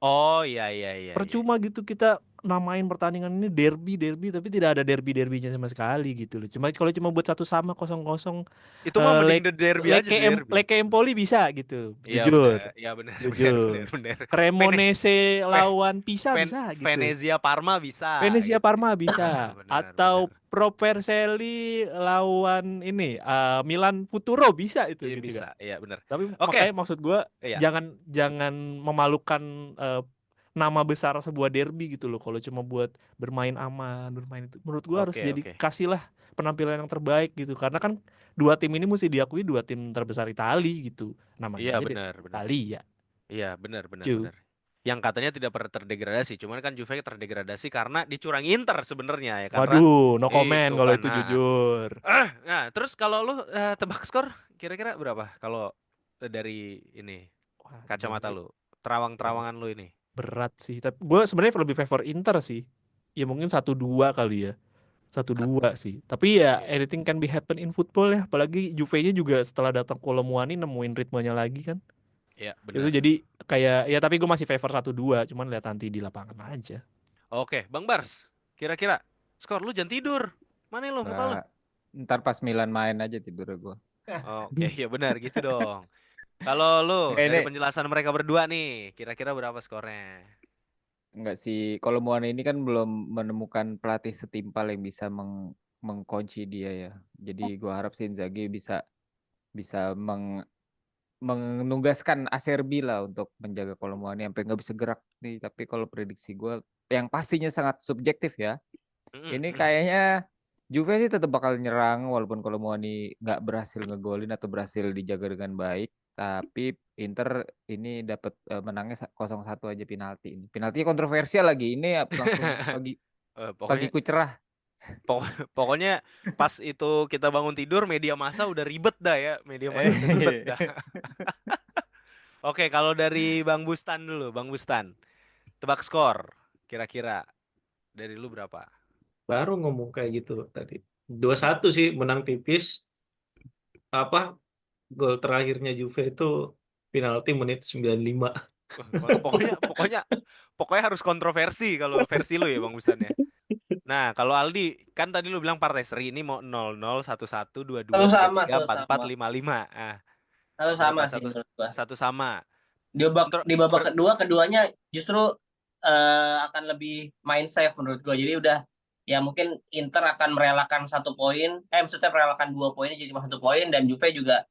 Oh iya. Percuma gitu kita namain pertandingan ini derby tapi tidak ada derbynya sama sekali gitu loh. Cuma buat 1-1 0-0, Itu mah mending Lek The Derby aja, The Derby. Leke Empoli bisa gitu. Iya benar, Jujur. iya benar Jujur. benar. Vene, Cremonese Ve- lawan Pisa bisa gitu. Venezia Parma bisa Venezia gitu. Parma bisa. Benar. Atau Pro Vercelli lawan ini Milan Futuro bisa itu Iya gitu bisa, kan. iya benar. Tapi Oke, makanya maksud gue iya. jangan jangan memalukan nama besar sebuah derby gitu loh. Kalau cuma buat bermain aman, bermain itu, menurut gue harus jadi Oke. kasihlah penampilan yang terbaik gitu. Karena kan dua tim ini mesti diakui dua tim terbesar Itali gitu. Namanya Iya aja benar. Italia. Iya benar. Cu. yang katanya tidak pernah terdegradasi. Cuman kan Juve terdegradasi karena dicurangi Inter sebenarnya ya karena Waduh, no comment itu kalau kan. itu Nah, jujur. nah terus kalau lu tebak skor kira-kira berapa kalau dari ini Wah, kacamata berat, lu, terawang-terawangan lu ini? berat sih. Tapi gue sebenarnya lebih favor Inter sih. Ya mungkin 1-2 kali ya. 1-2 sih. Tapi ya Iya, anything can be happen in football ya. Apalagi Juve-nya juga setelah datang Kolomuani nemuin ritmenya lagi kan. iya Itu benar. jadi kayak ya tapi gue masih favor 1-2. Cuman lihat nanti di lapangan aja. Oke, Bang Bars, kira-kira skor lu jangan tidur. Mana lu muka lu? Nggak, ntar pas Milan main aja tidur gue. Oke, ya benar gitu dong. Kalau lu Nggak, dari ini penjelasan mereka berdua nih, kira-kira berapa skornya? nggak sih. Kalau Muane ini kan belum menemukan pelatih setimpal yang bisa mengkunci dia ya. Jadi gue harap sih Inzaghi bisa bisa menugaskan Acerbi lah untuk menjaga Kolomuani sampai nggak bisa gerak nih. Tapi kalau prediksi gue yang pastinya sangat subjektif ya. Ini kayaknya Juve sih tetap bakal nyerang walaupun Kolomuani nggak berhasil ngegolin atau berhasil dijaga dengan baik. Tapi Inter ini dapat menangnya 0-1 aja penalti ini. Penaltinya kontroversial lagi. Ini langsung Pokoknya pagiku cerah. pokoknya pas itu kita bangun tidur media massa udah ribet dah ya, media massa udah ribet dah. Oke, kalau dari Bang Bustan dulu, Bang Bustan. Tebak skor kira-kira dari lu berapa? Baru ngomong kayak gitu tadi. 2-1 sih menang tipis. Apa gol terakhirnya Juve itu penalti menit 95. Pokoknya pokoknya pokoknya harus kontroversi kalau versi lu ya Bang Bustan ya. Nah, kalau Aldi kan tadi lu bilang partai seri ini mau 0-0, 1-1, 2-2, Selalu sama, 3-3, selalu 4-4, sama. 5-5. Ah, Selalu sama berapa? sih Satu menurut gua. satu sama. Di babak kedua keduanya justru akan lebih main safe menurut gua. Jadi udah ya mungkin Inter akan merelakan 1 poin, maksudnya merelakan 2 poinnya jadi cuma 1 poin dan Juve juga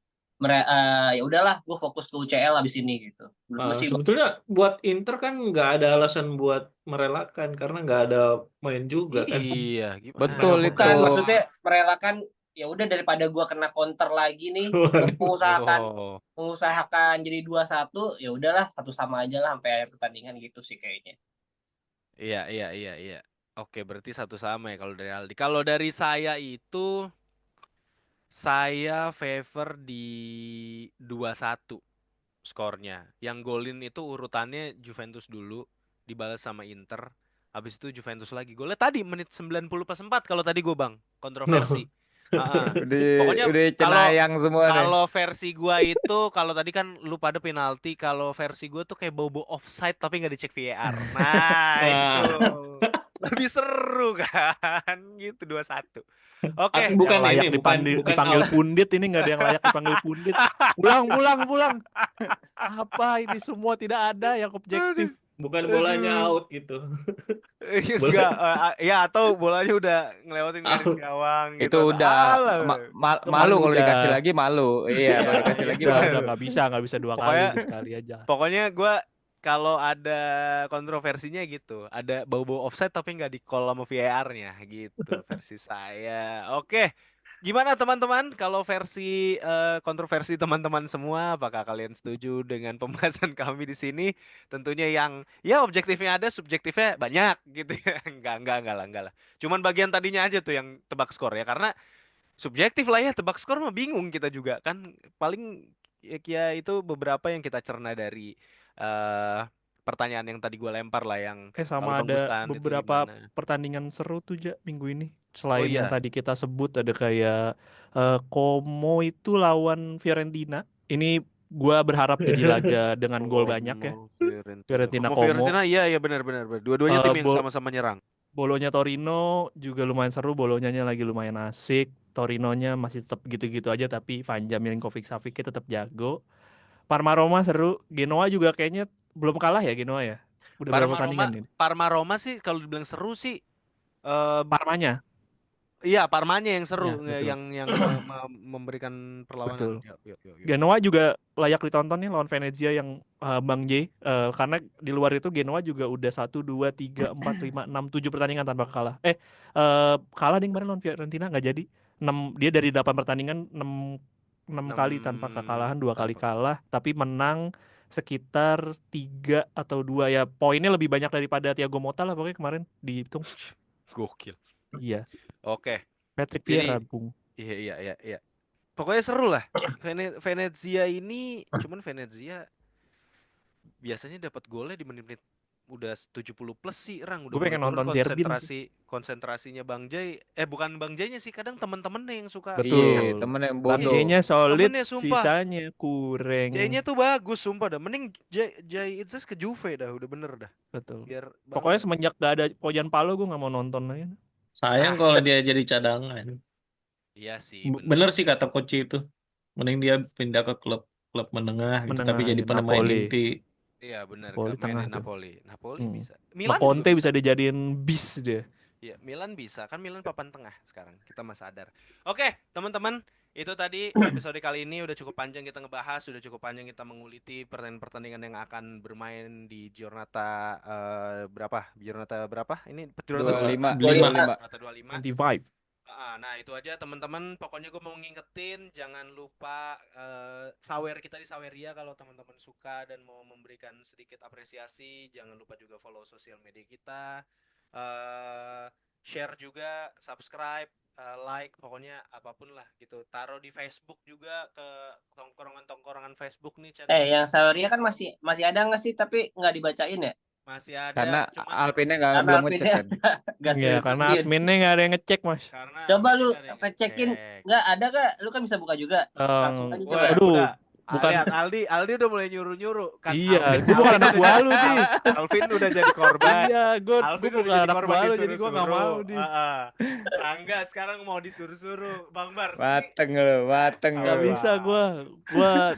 ya udahlah, gua fokus ke UCL abis ini gitu. Menurut gua sih Sebetulnya buat Inter kan nggak ada alasan buat merelakan karena nggak ada main juga kan. Iya, gimana? Betul itu. bukan maksudnya merelakan ya udah daripada gua kena counter lagi nih, Waduh. mengusahakan jadi 2-1 ya udahlah satu sama aja lah sampai akhir pertandingan gitu sih kayaknya. Iya. Oke, berarti satu sama ya kalau dari Aldi. Kalau dari saya itu saya favor di 2-1 skornya. Yang golin itu urutannya Juventus dulu, dibalas sama Inter. Habis itu Juventus lagi. Golnya tadi menit 90+4 kalau tadi gue Bang. Kontroversi. Pokoknya Udah kalau cenayang semua nih. kalau versi gua itu kalau tadi kan lu pada penalti, kalau versi gua tuh kayak bobo offside tapi nggak dicek VAR. Nah, itu lebih seru kan gitu 2-1. Oke. Bukan Yang layak ini, bukan dipanggil out. pundit ini nggak ada yang layak dipanggil pundit. Pulang. Apa ini semua tidak ada yang objektif. Bukan bolanya out gitu. Enggak, ya atau bolanya udah ngelewatin garis Out. gawang gitu. Itu udah malu kalau udah. dikasih lagi malu. Iya, kalau dikasih lagi Udah malu. nggak bisa 2 kali, Pokoknya udah sekali aja. Pokoknya gue kalau ada kontroversinya gitu, ada bau-bau offside tapi nggak di call sama VAR-nya gitu versi saya. Oke, gimana teman-teman? Kalau versi kontroversi teman-teman semua, apakah kalian setuju dengan pembahasan kami di sini? Tentunya yang ya objektifnya ada, subjektifnya banyak gitu ya. Enggak lah. Cuman bagian tadinya aja tuh yang tebak skor ya, karena subjektif lah ya tebak skor mah bingung kita juga kan paling ya itu beberapa yang kita cerna dari pertanyaan yang tadi gue lempar lah yang kalau Sama Bang ada Bustan itu beberapa gimana. pertandingan seru tuh minggu ini. Oh Selain yang iya. tadi kita sebut ada kayak Como itu lawan Fiorentina. Ini gua berharap jadi laga dengan gol banyak ya. Fiorentina Como. Fiorentina iya benar. Dua-duanya tim yang sama-sama nyerang. Bolonya Torino juga lumayan seru, Bolonyanya lagi lumayan asik. Torinonya masih tetap gitu-gitu aja tapi Vanja Milinkovic-Savic tetap jago. Parma Roma seru, Genoa juga kayaknya belum kalah ya Genoa ya. Udah berapa pertandingan ini? Parma Roma sih kalau dibilang seru sih Parmanya. iya, Parmanya yang seru, Ya, yang memberikan perlawanan. Betul. Genoa juga layak ditonton nih lawan Venezia yang Bang J. Karena di luar itu Genoa juga udah 1, 2, 3, 4, 5, 6, 7 pertandingan tanpa kalah. Kalah nih kemarin lawan Fiorentina nggak jadi. 6, dia dari 8 pertandingan 6 kali tanpa kekalahan, 2 kali kalah, tapi menang sekitar 3 atau 2 ya, poinnya lebih banyak daripada Thiago Motta lah pokoknya kemarin dihitung. Gokil. Iya, Oke. Patrick Jadi Vieira, Bung. iya. Pokoknya seru lah. Venezia ini, cuman Venezia biasanya dapat golnya di menit-menit udah 70 plus sih, udah Gue mulai pengen turun nonton Zerbin sih. konsentrasinya Bang Jay. Bukan Bang Jaynya sih, kadang temen-temennya yang suka Iya, Betul. temen yang Bang bodoh. J-nya solid, Temennya sumpah. sisanya kurang. Jay-nya tuh bagus sumpah dah. Mending Jay Itzes ke Juve dah, udah bener dah. Betul. Biar Pokoknya bagus. semenjak gak ada Kojan Palo gue gak mau nonton lagi. Sayang kalau dia jadi cadangan. Iya sih, Bener sih kata coach itu. Mending dia pindah ke klub menengah gitu, tapi jadi Menengah, pemain Napoli. inti. Iya benar, Napoli main tengah di tuh. Napoli bisa. Sama Milan juga Conte bisa bisa. dijadiin bis dia. Iya, Milan bisa. Kan Milan papan tengah sekarang. Kita mah sadar. Oke, teman-teman, itu tadi episode kali ini udah cukup panjang kita ngebahas, udah cukup panjang kita menguliti pertandingan-pertandingan yang akan bermain di Giornata berapa? Giornata berapa? Ini Giornata 25. 25. 25. Nah itu aja teman-teman. Pokoknya gue mau ngingetin, jangan lupa sawer kita di Saweria kalau teman-teman suka dan mau memberikan sedikit apresiasi. Jangan lupa juga follow sosial media kita, share juga, subscribe, like, pokoknya apapun lah gitu. Taruh di Facebook juga, ke tongkrongan-tongkrongan Facebook nih chat. Yang Saweria kan masih ada nggak sih, tapi nggak dibacain ya? Masih ada, Karena cuman Alpinnya Karena belum adminnya ngecek kan. nggak Iya, karena serius-serius. adminnya gak ada yang ngecek, Mas. karena Coba lu adminnya nggak ada yang ngecekin, ngecek. nggak ada gak? Lu kan bisa buka juga. Langsung aja coba. Wah, Aduh, udah. bukan. Lihat Aldi udah mulai nyuruh kan. Iya, gue bukan anak buah lu, Di. Alvin udah jadi korban. Iya, gue Alvin bukan udah jadi anak korban buah lu, jadi gue gak mau, Di. Rangga sekarang mau disuruh-suruh. Bang Bar. Mateng lu. Gak bisa gue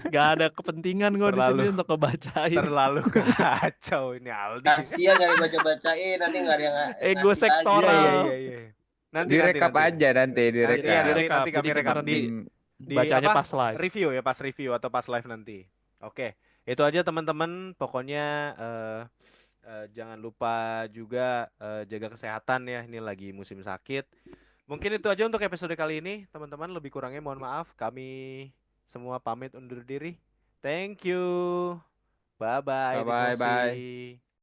gak ada kepentingan gue di sini untuk ngebacain. Terlalu kacau ini Aldi. Kasian gak dibaca-bacain, nanti nggak ada yang Ego ngasih lagi. sektoral. Iya. Nanti Direkap aja nanti, direkap. Nanti kami Jadi kita rekap nanti di bacanya apa? pas live. Review ya, pas review atau pas live nanti. Oke, itu aja teman-teman. Pokoknya jangan lupa juga jaga kesehatan ya. Ini lagi musim sakit. Mungkin itu aja untuk episode kali ini, teman-teman. Lebih kurangnya mohon maaf. Kami semua pamit undur diri. Thank you. Bye bye. Bye-bye. Bye.